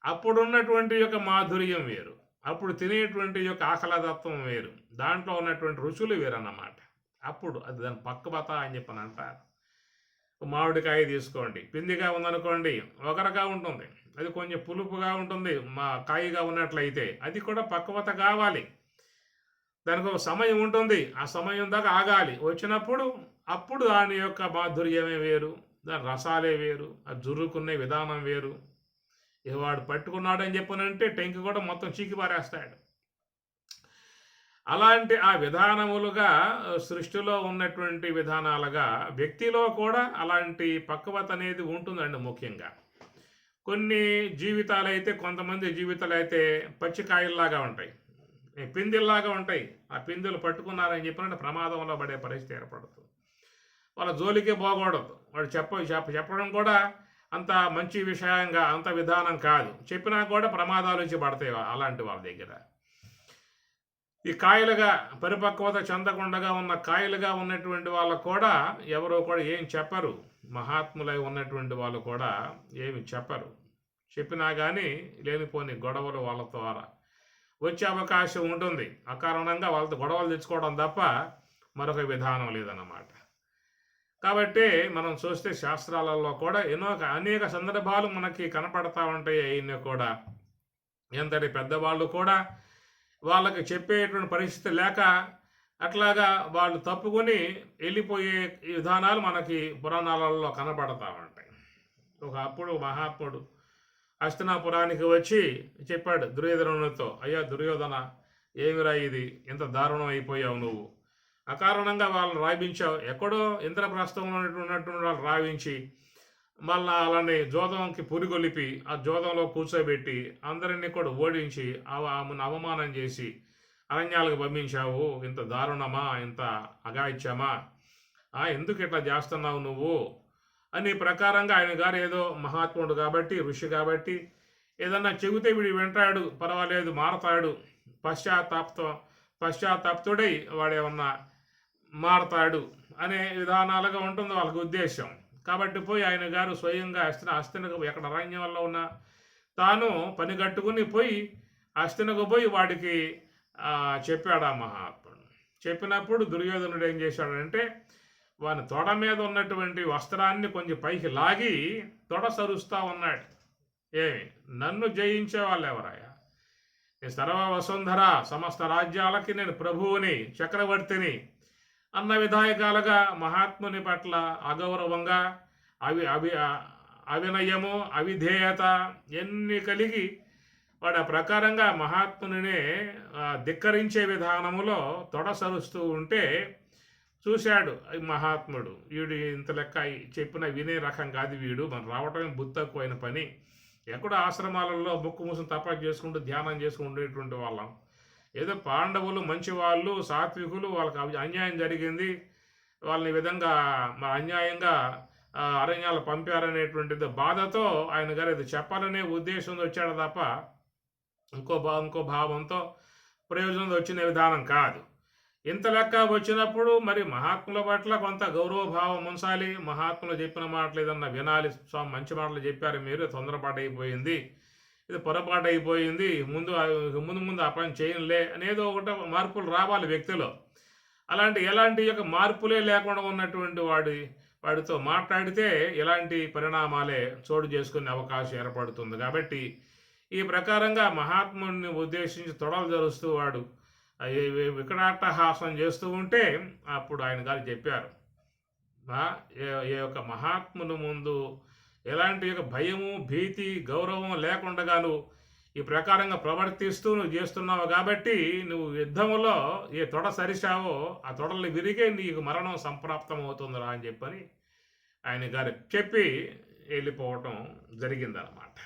అప్పుడు ఉన్నటువంటి యొక్క మాధుర్యం వేరు, అప్పుడు తినేటువంటి యొక్క ఆహ్లాదత్వం వేరు, దాంట్లో ఉన్నటువంటి రుచులు వేరు అన్నమాట. అప్పుడు అది దాని పక్వత అని చెప్పని అంటారు. మామిడికాయ తీసుకోండి, పిందిగా ఉందనుకోండి ఒకరగా ఉంటుంది, అది కొంచెం పులుపుగా ఉంటుంది. కాయగా ఉన్నట్లయితే అది కూడా పక్వత కావాలి, దానికి ఒక సమయం ఉంటుంది. ఆ సమయం దాకా ఆగాలి. వచ్చినప్పుడు అప్పుడు దాని యొక్క మాధుర్యమే వేరు, దాని రసాలే వేరు, అది జుర్రుకునే విధానం వేరు. వాడు పట్టుకున్నాడని చెప్పనంటే టెంకి కూడా మొత్తం చీకి పారేస్తాడు. అలాంటి ఆ విధానములుగా సృష్టిలో ఉన్నటువంటి విధానాలుగా వ్యక్తిలో కూడా అలాంటి పక్వత అనేది ఉంటుందండి. ముఖ్యంగా కొన్ని జీవితాలైతే, కొంతమంది జీవితాలు అయితే పచ్చికాయల్లాగా ఉంటాయి, పిందిల్లాగా ఉంటాయి. ఆ పిందులు పట్టుకున్నారని చెప్పినట్టు ప్రమాదంలో పడే పరిస్థితి ఏర్పడుతుంది. వాళ్ళ జోలికే పోకూడదు. వాడు చెప్పడం కూడా అంత మంచి విషయంగా అంత విధానం కాదు. చెప్పినా కూడా ప్రమాదాలు వచ్చి పడతాయి అలాంటి వాళ్ళ దగ్గర. ఈ కాయలుగా పరిపక్వత చెందకుండా ఉన్న కాయలుగా ఉన్నటువంటి వాళ్ళకు కూడా ఎవరో కూడా ఏం చెప్పరు. మహాత్ములై ఉన్నటువంటి వాళ్ళు కూడా ఏమి చెప్పరు. చెప్పినా కానీ లేనిపోని గొడవలు వాళ్ళ ద్వారా వచ్చే అవకాశం ఉంటుంది. అకారణంగా వాళ్ళతో గొడవలు తెచ్చుకోవడం తప్ప మరొక విధానం లేదన్నమాట. కాబట్టి మనం చూస్తే శాస్త్రాలలో కూడా అనేక సందర్భాలు మనకి కనపడతా ఉంటాయి. అయినా కూడా ఎంతటి పెద్దవాళ్ళు కూడా వాళ్ళకి చెప్పేటువంటి పరిస్థితి లేక అట్లాగా వాళ్ళు తప్పుకొని వెళ్ళిపోయే విధానాలు మనకి పురాణాలలో కనపడతా ఉంటాయి. అప్పుడు మహాత్ముడు హస్తినాపురానికి వచ్చి చెప్పాడు దుర్యోధనునితో, అయ్యా దుర్యోధన, ఏమిరా ఇది, ఇంత దారుణం అయిపోయావు నువ్వు, అకారణంగా వాళ్ళని రాయించావు, ఎక్కడో ఇంద్రప్రస్థంలో ఉన్నటువంటి వాళ్ళు రావించి మళ్ళా అలానే జోదంకి పురిగొలిపి ఆ జోదంలో కూర్చోబెట్టి అందరినీ కూడా ఓడించి ఆమెను అవమానం చేసి అరణ్యాలకు పంపించావు. ఇంత దారుణమా, ఇంత అగాయిత్యమా, ఎందుకు ఇట్లా చేస్తున్నావు నువ్వు అని ప్రకారంగా ఆయన గారు ఏదో మహాత్ముడు కాబట్టి, ఋషి కాబట్టి ఏదన్నా చెబితే వీడు వింటాడు, పర్వాలేదు, మారతాడు, పశ్చాత్తాప్తుడై వాడేమన్నా మారతాడు అనే విధానాలుగా ఉంటుంది వాళ్ళకి ఉద్దేశం. కాబట్టి పోయి ఆయన గారు స్వయంగా హస్తినకు ఎక్కడ అరణ్యంలో ఉన్న తాను పని కట్టుకుని పోయి హస్తినకు పోయి వాడికి చెప్పాడు ఆ మహాత్ముడు. చెప్పినప్పుడు దుర్యోధనుడు ఏం చేశాడంటే వాని తొడ మీద ఉన్నటువంటి వస్త్రాన్ని కొంచెం పైకి లాగి తొడ సరుస్తూ ఉన్నాడు. ఏమి, నన్ను జయించే వాళ్ళు ఎవరయ్యా, నేను సర్వ వసుంధర సమస్త రాజ్యాలకి నేను ప్రభువుని, చక్రవర్తిని అన్న విధాయకాలుగా మహాత్ముని పట్ల అగౌరవంగా అవినయము, అవిధేయత ఎన్ని కలిగి వాడు ఆ ప్రకారంగా మహాత్మునినే ధిక్కరించే విధానములో తొడసరుస్తూ ఉంటే చూశాడు మహాత్ముడు. వీడు ఇంత లెక్క చెప్పిన వినే రకం కాదు వీడు, మనం రావటమే బుద్ధి తక్కువైన పని. ఎక్కడో ఆశ్రమాలలో ముక్కు మూసుని తపస్సు చేసుకుంటూ ధ్యానం చేసుకుంటేటువంటి వాళ్ళం, ఏదో పాండవులు మంచివాళ్ళు, సాత్వికులు, వాళ్ళకి అన్యాయం జరిగింది, వాళ్ళని విధంగా అన్యాయంగా అరణ్యాలు పంపారనేటువంటిది బాధతో ఆయన గారు ఇది చెప్పాలనే ఉద్దేశంతో వచ్చాడు తప్ప ఇంకో భావంతో ప్రయోజనం వచ్చిన విధానం కాదు. ఇంత లెక్క వచ్చినప్పుడు మరి మహాత్ముల పట్ల కొంత గౌరవభావం ఉంచాలి. మహాత్ములు చెప్పిన మాటలు ఏదన్నా వినాలి. స్వామి మంచి మాటలు చెప్పారు మీరు, తొందరపాటు అయిపోయింది, ఇది పొరపాటు అయిపోయింది, ముందు ఆ పని చేయనులే అనేది ఒకటి మార్పులు రావాలి వ్యక్తిలో. ఎలాంటి యొక్క మార్పులే లేకుండా ఉన్నటువంటి వాడి వాడితో మాట్లాడితే ఇలాంటి పరిణామాలే చోటు చేసుకునే అవకాశం ఏర్పడుతుంది. కాబట్టి ఈ ప్రకారంగా మహాత్ముడిని ఉద్దేశించి తొడలు జరుస్తూ వాడు వికటాట్టహాసం చేస్తూ ఉంటే అప్పుడు ఆయన గారు చెప్పారు, ఏ యొక్క మహాత్ముని ముందు ఎలాంటి యొక్క భయము, భీతి, గౌరవం లేకుండాను ఈ ప్రకారంగా ప్రవర్తిస్తూ నువ్వు చేస్తున్నావు కాబట్టి నువ్వు యుద్ధములో ఏ తొడ సరిశావో ఆ తొడలు విరిగే నీకు మరణం సంప్రాప్తం అవుతుందిరా అని చెప్పని ఆయన గారు చెప్పి వెళ్ళిపోవటం జరిగిందనమాట.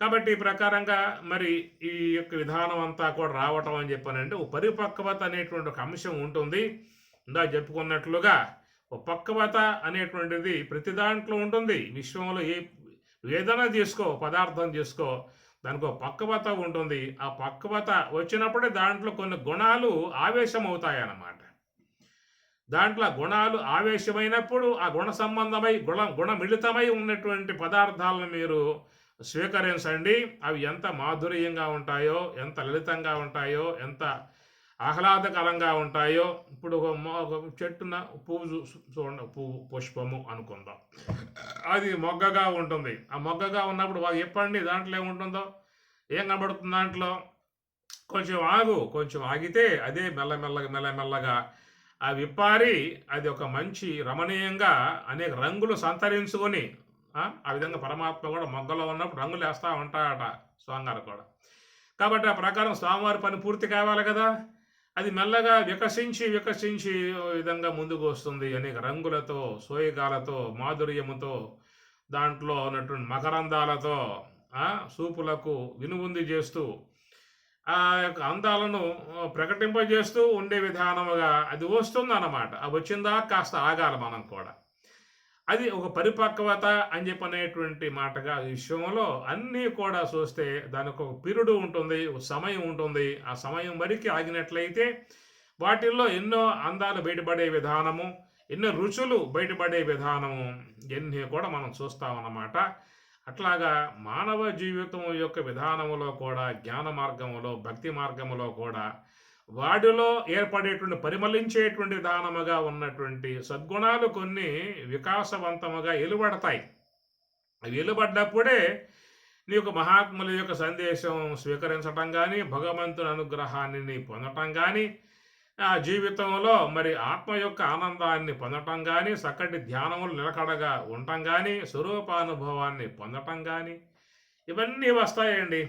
కాబట్టి ఈ ప్రకారంగా మరి ఈ యొక్క విధానం అంతా కూడా రావటం అని చెప్పానంటే ఒక పరిపక్వత అనేటువంటి ఒక అంశం ఉంటుంది. ఇందా చెప్పుకున్నట్లుగా ఒక పక్వత అనేటువంటిది ప్రతి దాంట్లో ఉంటుంది. విశ్వంలో ఏదైనా తీసుకో, పదార్థం తీసుకో, దానికి ఒక పక్వత ఉంటుంది. ఆ పక్వత వచ్చినప్పుడే దాంట్లో కొన్ని గుణాలు ఆవేశం అవుతాయన్నమాట. దాంట్లో గుణాలు ఆవేశమైనప్పుడు ఆ గుణ సంబంధమై గుణమిళితమై ఉన్నటువంటి పదార్థాలను మీరు స్వీకరించండి. అవి ఎంత మాధుర్యంగా ఉంటాయో, ఎంత లలితంగా ఉంటాయో, ఎంత ఆహ్లాదకరంగా ఉంటాయో. ఇప్పుడు ఒక చెట్టున పువ్వు చూడండి, పువ్వు పుష్పము అనుకుందాం, అది మొగ్గగా ఉంటుంది. ఆ మొగ్గగా ఉన్నప్పుడు చెప్పండి దాంట్లో ఏముంటుందో, ఏం కనబడుతుంది దాంట్లో? కొంచెం ఆగితే అదే మెల్లమెల్లగా ఆ విప్పారి అది ఒక మంచి రమణీయంగా అనేక రంగులు సంతరించుకొని ఆ విధంగా పరమాత్మ కూడా మొగ్గలో ఉన్నప్పుడు రంగులు వేస్తూ ఉంటాడట స్వామివారు కూడా. కాబట్టి ఆ ప్రకారం స్వామివారి పని పూర్తి కావాలి కదా. అది మెల్లగా వికసించి విధంగా ముందుకు వస్తుంది. అనేక రంగులతో, సోయగాలతో, మాధుర్యముతో, దాంట్లో ఉన్నటువంటి మకరందాలతో సూపులకు వినుముంది చేస్తూ ఆ యొక్క అందాలను ప్రకటింపజేస్తూ ఉండే విధానముగా అది వస్తుంది అన్నమాట. అది వచ్చిందా కాస్త ఆగాలి మనం కూడా. అది ఒక పరిపక్వత అని చెప్పనేటువంటి మాటగా విశ్వంలో అన్నీ కూడా చూస్తే దానికి ఒక పీరియడ్ ఉంటుంది, ఒక సమయం ఉంటుంది. ఆ సమయం వరకు ఆగినట్లయితే వాటిల్లో ఎన్నో అందాలు బయటపడే విధానము, ఎన్నో రుచులు బయటపడే విధానము ఇవన్నీ కూడా మనం చూస్తామన్నమాట. అట్లాగా మానవ జీవితం యొక్క విధానములో కూడా, జ్ఞాన మార్గములో, భక్తి మార్గములో కూడా వాడిలో ఏర్పడేటువంటి పరిమళించేటువంటి విధానముగా ఉన్నటువంటి సద్గుణాలు కొన్ని వికాసవంతముగా వెలువడతాయి. అవి వెలువడ్డప్పుడే నీకు మహాత్ముల యొక్క సందేశం స్వీకరించటం కానీ, భగవంతుని అనుగ్రహాన్ని పొందటం కానీ, ఆ జీవితంలో మరి ఆత్మ యొక్క ఆనందాన్ని పొందటం కానీ, చక్కటి ధ్యానములు నిలకడగా ఉండటం కానీ, స్వరూపానుభవాన్ని పొందటం కానీ ఇవన్నీ వస్తాయండి.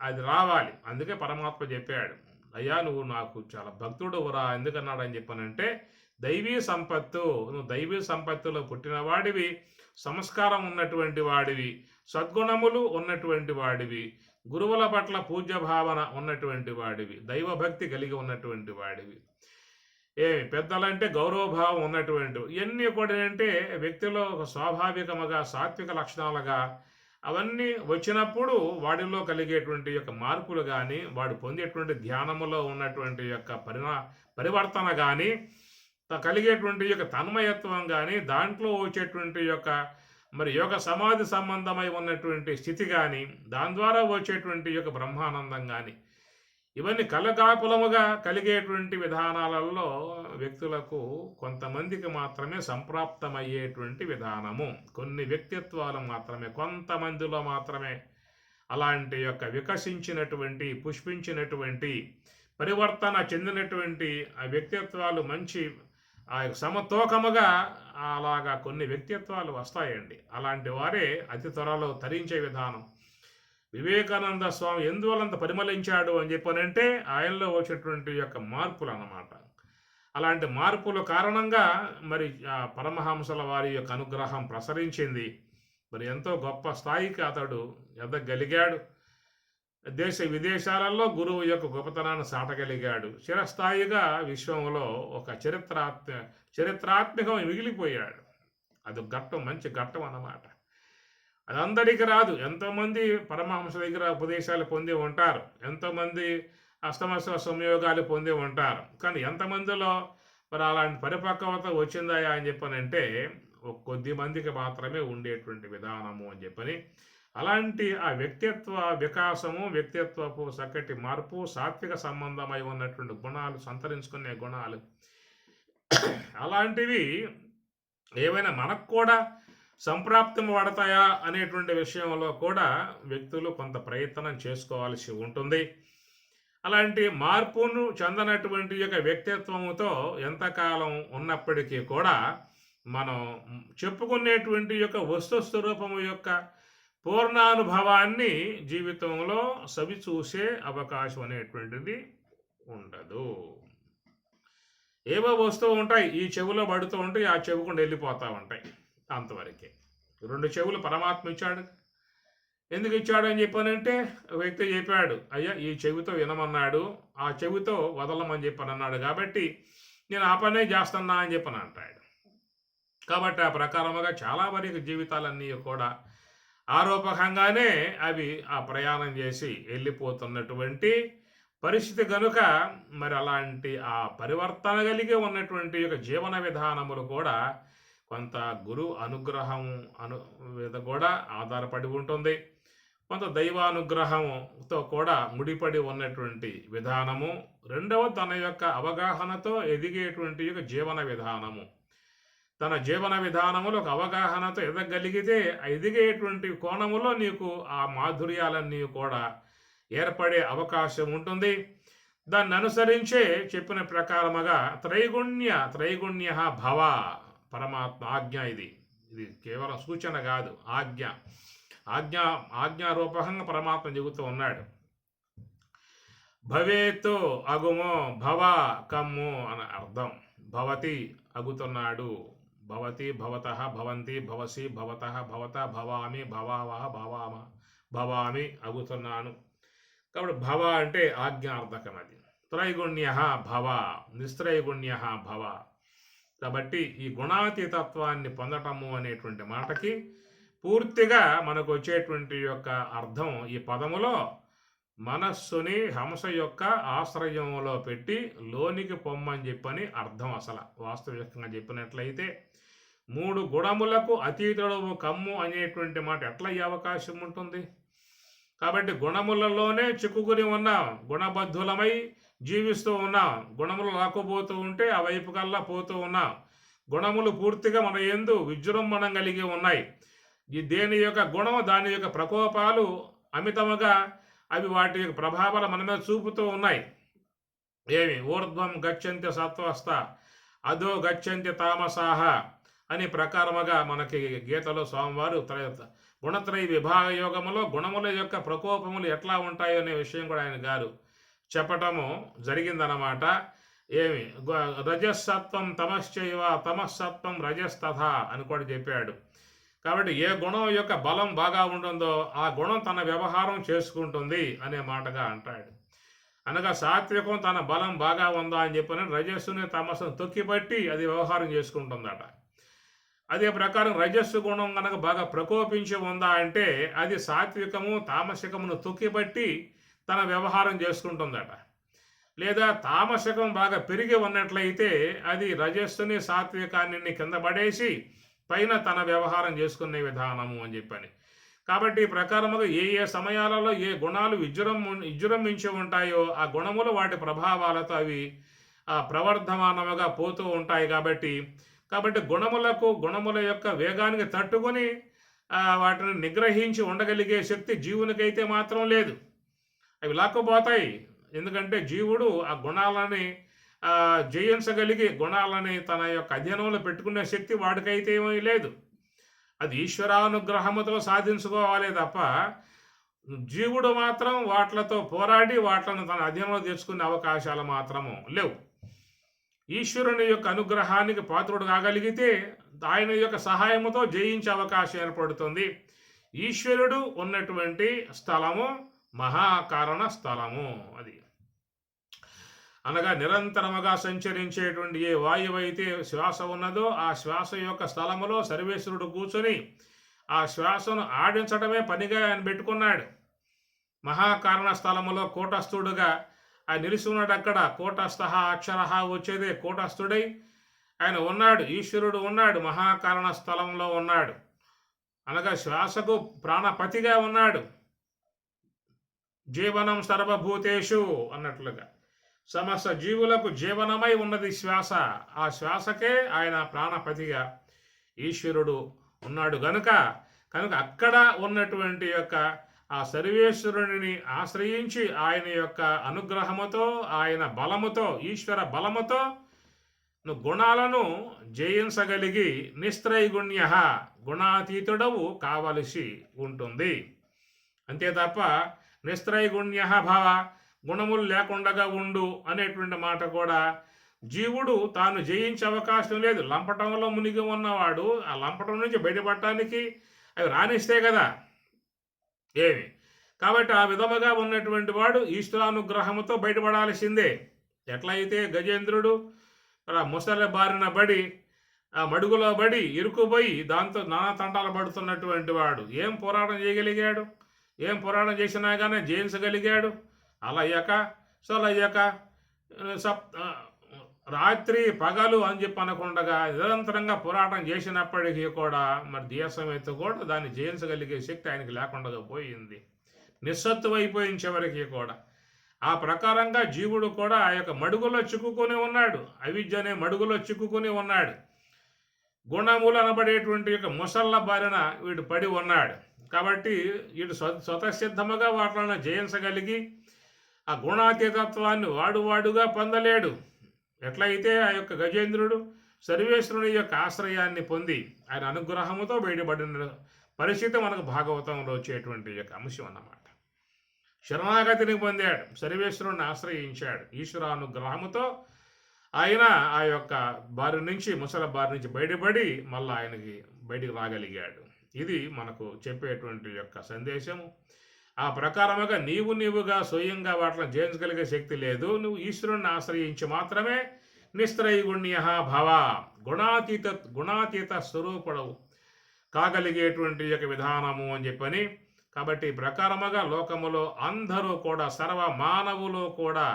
అది రావాలి. అందుకే పరమాత్మ చెప్పాడు, అయ్యా నువ్వు నాకు చాలా భక్తుడువురా. ఎందుకన్నాడని చెప్పానంటే దైవీ సంపత్తు, నువ్వు దైవీ సంపత్తులో పుట్టిన వాడివి, సంస్కారం ఉన్నటువంటి వాడివి, సద్గుణములు ఉన్నటువంటి వాడివి, గురువుల పట్ల పూజ్య భావన ఉన్నటువంటి వాడివి, దైవభక్తి కలిగి ఉన్నటువంటి వాడివి, పెద్దలంటే గౌరవభావం ఉన్నటువంటి ఇవన్నీ కూడా ఏంటంటే వ్యక్తిలో ఒక స్వాభావికముగా సాత్విక లక్షణాలుగా అవన్నీ వచ్చినప్పుడు వాడిలో కలిగేటువంటి యొక్క మార్పులు కానీ, వాడు పొందేటువంటి ధ్యానములో ఉన్నటువంటి యొక్క పరివర్తన కానీ, కలిగేటువంటి యొక్క తన్మయత్వం కానీ, దాంట్లో వచ్చేటువంటి యొక్క మరి యోగ సమాధి సంబంధమై ఉన్నటువంటి స్థితి కానీ, దాని ద్వారా వచ్చేటువంటి యొక్క బ్రహ్మానందం కానీ, ఇవన్నీ కలగాపులముగా కలిగేటువంటి విధానాలలో వ్యక్తులకు కొంతమందికి మాత్రమే సంప్రాప్తమయ్యేటువంటి విధానము. కొన్ని వ్యక్తిత్వాలు మాత్రమే, కొంతమందిలో మాత్రమే అలాంటి యొక్క వికసించినటువంటి, పుష్పించినటువంటి, పరివర్తన చెందినటువంటి ఆ వ్యక్తిత్వాలు మంచి సమతూకముగా అలాగా కొన్ని వ్యక్తిత్వాలు వస్తాయండి. అలాంటి వారే అతి త్వరలో తరించే విధానం. వివేకానంద స్వామి ఎందువలంత పరిమళించాడు అని చెప్పనంటే ఆయనలో వచ్చేటువంటి యొక్క మార్పులు అన్నమాట. అలాంటి మార్పుల కారణంగా మరి పరమహంసల వారి యొక్క అనుగ్రహం ప్రసరించింది. మరి ఎంతో గొప్ప స్థాయికి అతడు ఎదగలిగాడు. దేశ విదేశాలలో గురువు యొక్క గొప్పతనాన్ని సాటగలిగాడు. చిరస్థాయిగా విశ్వంలో ఒక చరిత్రాత్మకం మిగిలిపోయాడు. అది ఘట్టం, మంచి ఘట్టం అన్నమాట. అది అందరికీ రాదు. ఎంతోమంది పరమహంస దగ్గర ఉపదేశాలు పొంది ఉంటారు, ఎంతోమంది అష్టమస్వ సంయోగాలు పొంది ఉంటారు. కానీ ఎంతమందిలో మరి అలాంటి పరిపక్వత వచ్చిందా అని చెప్పనంటే కొద్ది మందికి మాత్రమే ఉండేటువంటి విధానము అని చెప్పని, అలాంటి ఆ వ్యక్తిత్వ వికాసము, వ్యక్తిత్వపు చక్కటి మార్పు, సాత్విక సంబంధమై ఉన్నటువంటి గుణాలు, సంతరించుకునే గుణాలు అలాంటివి ఏవైనా మనకు కూడా సంప్రాప్తం పడతాయా అనేటువంటి విషయంలో కూడా వ్యక్తులు కొంత ప్రయత్నం చేసుకోవాల్సి ఉంటుంది. అలాంటి మార్పును చెందనటువంటి యొక్క వ్యక్తిత్వముతో ఎంతకాలం ఉన్నప్పటికీ కూడా మనం చెప్పుకునేటువంటి యొక్క వస్తు స్వరూపము యొక్క పూర్ణానుభవాన్ని జీవితంలో సవి చూసే అవకాశం అనేటువంటిది ఉండదు. ఏవో వస్తూ ఉంటాయి, ఈ చెవిలో పడుతూ ఉంటాయి, ఆ చెవికుండా వెళ్ళిపోతూ ఉంటాయి, అంతవరకే. 2 చెవులు పరమాత్మ ఇచ్చాడు. ఎందుకు ఇచ్చాడు అని చెప్పానంటే, వ్యక్తి చెప్పాడు, అయ్యా ఈ చెవితో వినమన్నాడు, ఆ చెవితో వదలమని చెప్పని అన్నాడు, కాబట్టి నేను ఆ పనే చేస్తున్నా అని చెప్పని అంటాడు. కాబట్టి ఆ ప్రకారముగా చాలా వరకు జీవితాలన్నీ కూడా ఆరోపకంగానే అవి ఆ ప్రయాణం చేసి వెళ్ళిపోతున్నటువంటి పరిస్థితి కనుక, మరి అలాంటి ఆ పరివర్తన కలిగి ఉన్నటువంటి యొక్క జీవన విధానములు కూడా కొంత గురు అనుగ్రహం మీద కూడా ఆధారపడి ఉంటుంది. కొంత దైవానుగ్రహంతో కూడా ముడిపడి ఉన్నటువంటి విధానము. రెండవ తన యొక్క అవగాహనతో ఎదిగేటువంటి యొక్క జీవన విధానము. తన జీవన విధానములో ఒక అవగాహనతో ఎదగలిగితే ఎదిగేటువంటి కోణములో నీకు ఆ మాధుర్యాలన్నీ కూడా ఏర్పడే అవకాశం ఉంటుంది. దాన్ని అనుసరించే చెప్పిన ప్రకారముగా త్రైగుణ్య భవ, పరమాత్మ ఆజ్ఞ. ఇది కేవలం సూచన కాదు, ఆజ్ఞారూపకంగా పరమాత్మ చెబుతూ ఉన్నాడు. భవేతో అగుమో, భవ కమ్ము అని అర్థం. భవతి అగుతున్నాడు, భవతి భవతః భవంతి భవసి భవతః భవత భవామి భవావహ భవామి అగుతున్నాను. కాబట్టి భవ అంటే ఆజ్ఞార్థకం. అది త్రైగుణ్య భవ, నిస్త్రైగుణ్య భవ. కాబట్టి ఈ గుణాతీతత్వాన్ని పొందటము అనేటువంటి మాటకి పూర్తిగా మనకు వచ్చేటువంటి యొక్క అర్థం, ఈ పదములో మనస్సుని హంస యొక్క ఆశ్రయంలో పెట్టి లోనికి పొమ్మని చెప్పని అర్థం. అసలు వాస్తవికంగా చెప్పినట్లయితే 3 గుణములకు అతీతుడవు కమ్ము అనేటువంటి మాట ఎట్లా అయ్యే అవకాశం ఉంటుంది? కాబట్టి గుణములలోనే చిక్కుకుని ఉన్నాం, గుణబద్ధులమై జీవిస్తూ ఉన్నాం. గుణములు లాక్కుపోతూ ఉంటే ఆ వైపు కల్లా పోతూ ఉన్నాం. గుణములు పూర్తిగా మన యందు విజృంభణం కలిగి ఉన్నాయి. ఈ దేని యొక్క గుణం, దాని యొక్క ప్రకోపాలు అమితముగా అవి వాటి యొక్క ప్రభావాలు మన మీద చూపుతూ ఉన్నాయి. ఏమి ఊర్ధ్వం గచ్చంతి సత్వస్థ, అధో గచ్చంతి తామసాహ అని ప్రకారముగా మనకి గీతలో స్వామివారు గుణత్రయ విభాగ యోగములో గుణముల యొక్క ప్రకోపములు ఎట్లా ఉంటాయో అనే విషయం కూడా ఆయన గారు చెప్పటము జరిగిందనమాట. ఏమి రజస్సత్వం తమశ్చైవ తమస్సత్వం రజస్తథ అని కూడా చెప్పాడు. కాబట్టి ఏ గుణం యొక్క బలం బాగా ఉంటుందో ఆ గుణం తన వ్యవహారం చేసుకుంటుంది అనే మాటగా అంటాడు. అనగా సాత్వికం తన బలం బాగా ఉందా అని చెప్పిన రజస్సుని తమస్సును తొక్కిపట్టి అది వ్యవహారం చేసుకుంటుందట. అదే ప్రకారం రజస్సు గుణం కనుక బాగా ప్రకోపించి ఉందా అంటే అది సాత్వికము తామసికమును తొక్కిపట్టి తన వ్యవహారం చేసుకుంటుందట. లేదా తామసికం బాగా పెరిగి ఉన్నట్లయితే అది రజస్సుని సాత్వికాన్ని కింద పడేసి పైన తన వ్యవహారం చేసుకునే విధానము అని చెప్పని. కాబట్టి ఈ ప్రకారముగా ఏ ఏ సమయాలలో ఏ గుణాలు విజృంభించి ఉంటాయో ఆ గుణములు వాటి ప్రభావాలతో అవి ప్రవర్ధమానముగా పోతూ ఉంటాయి. కాబట్టి గుణముల యొక్క వేగానికి తట్టుకొని వాటిని నిగ్రహించి ఉండగలిగే శక్తి జీవునికైతే మాత్రం లేదు. అవి లాక్కుపోతాయి. ఎందుకంటే జీవుడు ఆ గుణాలని జయించగలిగి గుణాలని తన యొక్క అధీనంలో పెట్టుకునే శక్తి వాడికైతే ఏమీ లేదు. అది ఈశ్వరానుగ్రహముతో సాధించుకోవాలి తప్ప జీవుడు మాత్రం వాటితో పోరాడి వాటిని తన అధీనంలో తెచ్చుకునే అవకాశాలు మాత్రము లేవు. ఈశ్వరుని యొక్క అనుగ్రహానికి పాత్రుడు కాగలిగితే ఆయన యొక్క సహాయముతో జయించే అవకాశం ఏర్పడుతుంది. ఈశ్వరుడు ఉన్నటువంటి స్థలము మహాకారణ స్థలము. అది అనగా నిరంతరముగా సంచరించేటువంటి ఏ వాయువు అయితే శ్వాస ఉన్నదో ఆ శ్వాస యొక్క స్థలములో సర్వేశ్వరుడు కూర్చొని ఆ శ్వాసను ఆడించడమే పనిగా ఆయన పెట్టుకున్నాడు. మహాకారణ స్థలములో కూటస్థుడుగా ఆయన నిలిచి ఉన్నాడు. అక్కడ కూటస్థ అక్షర వచ్చేదే కూటస్థుడై ఆయన ఉన్నాడు. ఈశ్వరుడు ఉన్నాడు, మహాకారణ స్థలంలో ఉన్నాడు. అనగా శ్వాసకు ప్రాణపతిగా ఉన్నాడు. జీవనం సర్వభూతేషు అన్నట్లుగా సమస్త జీవులకు జీవనమై ఉన్నది శ్వాస. ఆ శ్వాసకే ఆయన ప్రాణపతిగా ఈశ్వరుడు ఉన్నాడు కనుక అక్కడ ఉన్నటువంటి యొక్క ఆ సర్వేశ్వరుని ఆశ్రయించి ఆయన యొక్క అనుగ్రహముతో, ఆయన బలముతో, ఈశ్వర బలముతో నువ్వు గుణాలను జయించగలిగి నిస్త్రైగుణ్య గుణాతీతుడవు కావలసి ఉంటుంది. అంతే తప్ప నిస్త్రైగుణ్య భవ గుణములు లేకుండా ఉండు అనేటువంటి మాట కూడా జీవుడు తాను జయించే అవకాశం లేదు. లంపటంలో మునిగి ఉన్నవాడు ఆ లంపటం నుంచి బయటపడటానికి అవి రాణిస్తే కదా ఏమి. కాబట్టి ఆ విధముగా ఉన్నటువంటి వాడు ఈశ్వరానుగ్రహముతో బయటపడాల్సిందే. ఎట్లయితే గజేంద్రుడు ముసలి బారిన బడి ఆ మడుగులో బడి ఇరుకుపోయి దాంతో నానా తంటాలు పడుతున్నటువంటి వాడు ఏం పోరాటం చేయగలిగాడు? ఏం పోరాటం చేసినా కానీ జయించగలిగాడు? అలా అయ్యాక రాత్రి పగలు అని చెప్పి అనకుండా నిరంతరంగా పోరాటం చేసినప్పటికీ కూడా మరి దేశమైతే కూడా దాన్ని జయించగలిగే శక్తి ఆయనకి లేకుండా పోయింది. నిస్సత్తువ అయిపోయిన చివరికి కూడా. ఆ ప్రకారంగా జీవుడు కూడా ఆ యొక్క మడుగులో చిక్కుకొని ఉన్నాడు. అవిద్య అనే మడుగులో చిక్కుకొని ఉన్నాడు. గుణములు అనబడేటువంటి యొక్క ముసళ్ళ బారిన వీడు పడి ఉన్నాడు. కాబట్టి వీడు స్వతసిద్ధముగా వాటిని జయించగలిగి ఆ గుణాతీతత్వాన్ని వాడుగా పొందలేడు. ఎట్లయితే ఆ యొక్క గజేంద్రుడు సర్వేశ్వరుని యొక్క ఆశ్రయాన్ని పొంది ఆయన అనుగ్రహముతో బయటపడిన పరిస్థితి మనకు భాగవతంలో వచ్చేటువంటి యొక్క అంశం అన్నమాట. శరణాగతిని పొందాడు, సర్వేశ్వరుని ఆశ్రయించాడు. ఈశ్వరానుగ్రహముతో ఆయన ఆ యొక్క ముసల బారి నుంచి బయటపడి మళ్ళీ ఆయనకి బయటికి రాగలిగాడు. ఇది మనకు చెప్పేటువంటి యొక్క సందేశము. ఆ ప్రకారముగా నీవుగా స్వయంగా వాటిని జయించగలిగే శక్తి లేదు. నువ్వు ఈశ్వరుణ్ణి ఆశ్రయించి మాత్రమే నిస్త్రైగుణ్య భవ గుణాతీత స్వరూపుడవు కాగలిగేటువంటి యొక్క విధానము అని చెప్పని. కాబట్టి ప్రకారముగా లోకములో అందరూ కూడా సర్వ మానవులు కూడా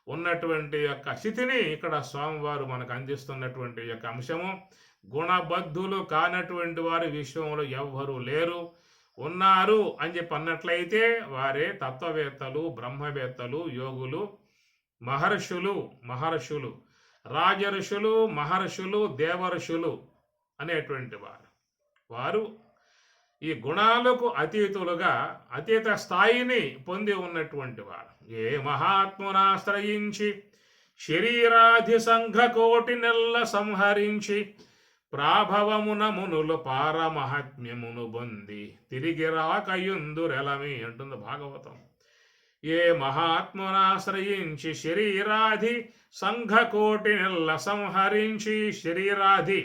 ఉన్నటువంటి యొక్క స్థితిని ఇక్కడ స్వామివారు మనకు అందిస్తున్నటువంటి యొక్క అంశము. గుణబద్ధులు కానటువంటి వారు విశ్వంలో ఎవ్వరూ లేరు. ఉన్నారు అని చెప్పి అన్నట్లయితే వారే తత్వవేత్తలు, బ్రహ్మవేత్తలు, యోగులు, మహర్షులు, రాజర్షులు, మహర్షులు, దేవర్షులు అనేటువంటి వారు ఈ గుణాలకు అతీతులుగా అతీత స్థాయిని పొంది ఉన్నటువంటి వారు. ఏ మహాత్మునాశ్రయించి శరీరాధి సంఘకోటి నెల్ల సంహరించి ప్రాభవమున మునులు పారమహాత్మ్యమును పొంది తిరిగి రాకయుందురెలమి అంటుంది భాగవతం. ఏ మహాత్మునాశ్రయించి శరీరాధి సంఘకోటి నెల్ల సంహరించి, శరీరాధి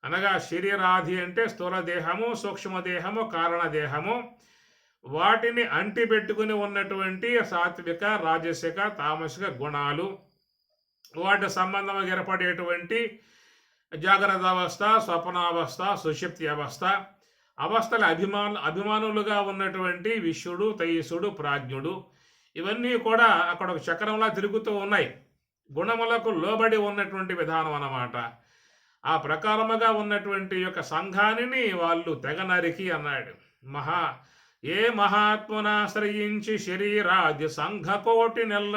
అనగా శరీరాధి అంటే స్థూల దేహము, సూక్ష్మదేహము, కారణదేహము, వాటిని అంటిపెట్టుకుని ఉన్నటువంటి సాత్విక, రాజసిక, తామసిక గుణాలు, వాటి సంబంధంగా ఏర్పడేటువంటి జాగ్రత్త అవస్థ, స్వప్నావస్థ, సుషుప్తి అవస్థల అభిమానులుగా ఉన్నటువంటి విశ్వడు, తైసుడు, ప్రాజ్ఞుడు, ఇవన్నీ కూడా అక్కడ ఒక చక్రంలా తిరుగుతూ ఉన్నాయి. గుణములకు లోబడి ఉన్నటువంటి విధానం అన్నమాట. ఆ ప్రకారముగా ఉన్నటువంటి యొక్క సంఘాన్ని వాళ్ళు తెగ నరికి అన్నాడు. ఏ మహాత్మునాశ్రయించి శరీరాది సంఘకోటి నెల్ల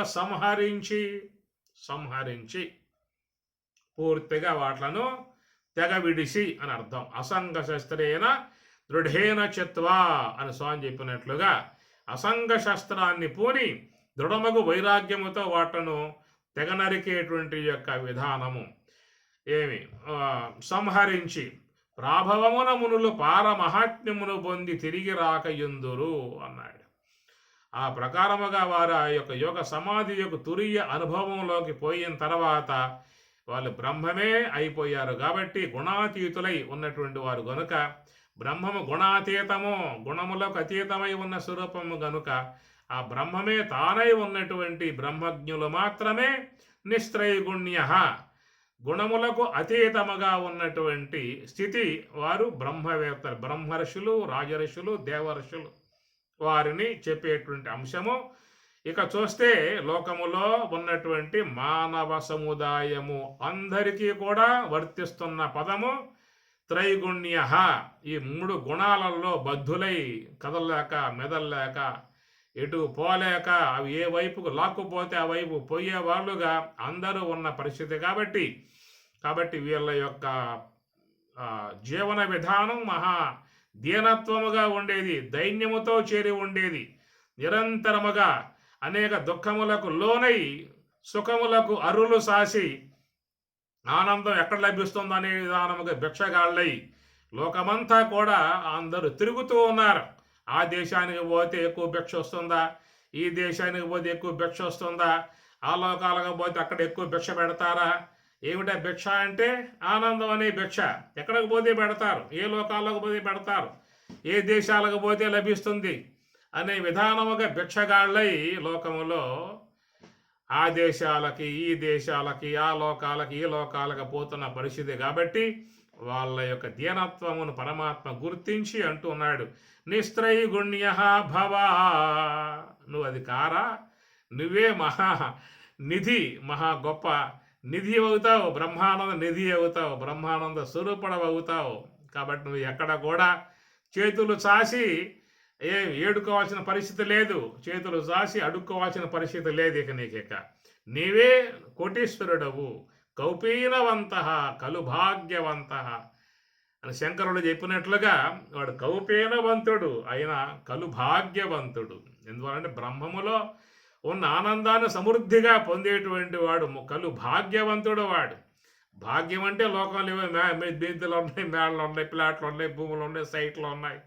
సంహరించి పూర్తిగా వాట్లను తెగ విడిసి అని అర్థం. అసంగ శస్త్రేన దృఢేన చిత్వా అని స్వామి చెప్పినట్లుగా అసంగ శస్త్రాన్ని పూని దృఢమగు వైరాగ్యముతో వాట్లను తెగ నరికేటువంటి యొక్క విధానము సంహరించి ప్రాభవమున మునులు పారమహాత్మ్యమును పొంది తిరిగి రాకయుందురు అన్నాడు. ఆ ప్రకారముగా వారు ఆ యొక్క యోగ సమాధి యొక్క తురియ అనుభవంలోకి పోయిన తర్వాత వాళ్ళు బ్రహ్మమే అయిపోయారు. కాబట్టి గుణాతీతులై ఉన్నటువంటి వారు గనుక, బ్రహ్మము గుణాతీతము, గుణములకు అతీతమై ఉన్న స్వరూపము గనుక ఆ బ్రహ్మమే తానై ఉన్నటువంటి బ్రహ్మజ్ఞులు మాత్రమే నిస్త్రైగుణ్య, గుణములకు అతీతముగా ఉన్నటువంటి స్థితి వారు బ్రహ్మవేత్తలు, బ్రహ్మర్షులు, రాజర్షులు, దేవర్షులు వారిని చెప్పేటువంటి అంశము. ఇక చూస్తే లోకములో ఉన్నటువంటి మానవ సముదాయము అందరికీ కూడా వర్తిస్తున్న పదము త్రైగుణ్య. ఈ 3 గుణాలలో బద్ధులై కదలలేక, మెదల్లేక, ఎటు పోలేక, అవి ఏ వైపుకు లాక్కుపోతే ఆ వైపు పోయే వాళ్ళుగా అందరూ ఉన్న పరిస్థితి. కాబట్టి వీళ్ళ యొక్క జీవన విధానం మహా దీనత్వముగా ఉండేది, దైన్యముతో చేరి ఉండేది. నిరంతరముగా అనేక దుఃఖములకు లోనై సుఖములకు అరులు సాసి ఆనందం ఎక్కడ లభిస్తుందో అనే విధానముగా భిక్షగాళ్ళై లోకమంతా కూడా అందరూ తిరుగుతూ ఉన్నారు. ఆ దేశానికి పోతే ఎక్కువ భిక్ష వస్తుందా, ఈ దేశానికి పోతే ఎక్కువ భిక్ష వస్తుందా, ఆ లోకాలకు పోతే అక్కడ ఎక్కువ భిక్ష పెడతారా, ఏమిటా భిక్ష అంటే ఆనందం అనే భిక్ష. ఎక్కడికి పోతే పెడతారు, ఏ లోకాలకు పోతే పెడతారు, ఏ దేశాలకు పోతే లభిస్తుంది అనే విధానముగా భిక్షగాళ్ళై లోకములో ఆ దేశాలకి ఈ దేశాలకి ఆ లోకాలకి ఈ లోకాలకు పోతున్న పరిస్థితి. కాబట్టి వాళ్ళ యొక్క దీనత్వమును పరమాత్మ గుర్తించి అంటున్నాడు, నిస్త్రైగుణ్య భవ, నువ్వు అది కారా, నువ్వే మహా నిధి, మహా గొప్ప నిధి అవుతావు, బ్రహ్మానంద నిధి అవుతావు, బ్రహ్మానంద స్వరూపుడవు అవుతావు. కాబట్టి నువ్వు ఎక్కడ కూడా చేతులు చాసి ఏడుకోవాల్సిన పరిస్థితి లేదు, చేతులు చాసి అడుక్కోవాల్సిన పరిస్థితి లేదు. ఇక నీవే కోటీశ్వరుడవు, కౌపీనవంత కలు భాగ్యవంత అని శంకరుడు చెప్పినట్లుగా వాడు కౌపీనవంతుడు అయిన కలు భాగ్యవంతుడు. ఎందువలంటే బ్రహ్మములో ఉన్న ఆనందాన్ని సమృద్ధిగా పొందేటువంటి వాడు కలు భాగ్యవంతుడు. వాడు భాగ్యం అంటే లోకంలో బీతులు ఉన్నాయి, మేళ్ళు ఉన్నాయి, ప్లాట్లు ఉన్నాయి, భూములు ఉన్నాయి, సైట్లు ఉన్నాయి,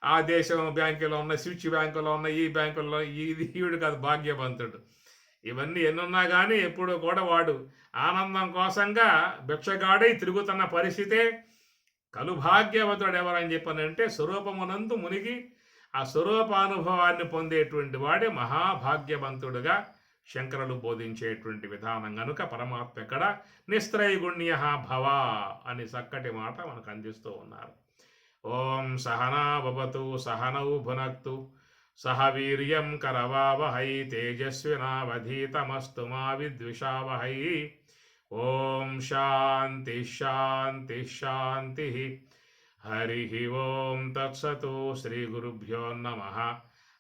ఆ దేశం బ్యాంకులో ఉన్నాయి, స్విచ్ బ్యాంకులో ఉన్నాయి, ఈ బ్యాంకుల్లో ఈవిడు కాదు భాగ్యవంతుడు. ఇవన్నీ ఎన్నున్నా కానీ ఎప్పుడు కూడా వాడు ఆనందం కోసంగా భిక్షగాడై తిరుగుతున్న పరిస్థితే కలు భాగ్యవంతుడు. ఎవరని చెప్పానంటే స్వరూపమునందు మునిగి ఆ స్వరూపానుభవాన్ని పొందేటువంటి వాడే మహాభాగ్యవంతుడుగా శంకరులు బోధించేటువంటి విధానం కనుక పరమాత్మ ఇక్కడ నిస్త్రైగుణ్య భవ అని చక్కటి మాట మనకు అందిస్తూ ఉన్నారు. ఓం సహనా భవతు సహనౌ భునక్తు సహ వీర్యం కరవావహై తేజస్వినావధీతమస్తు మా విద్విషావహై. ఓం శాంతి శాంతి శాంతి. హరి ఓం తత్సతు. శ్రీ గురుభ్యో నమః.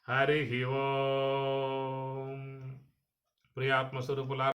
హరి ఓం. ప్రియాత్మ స్వరూపుల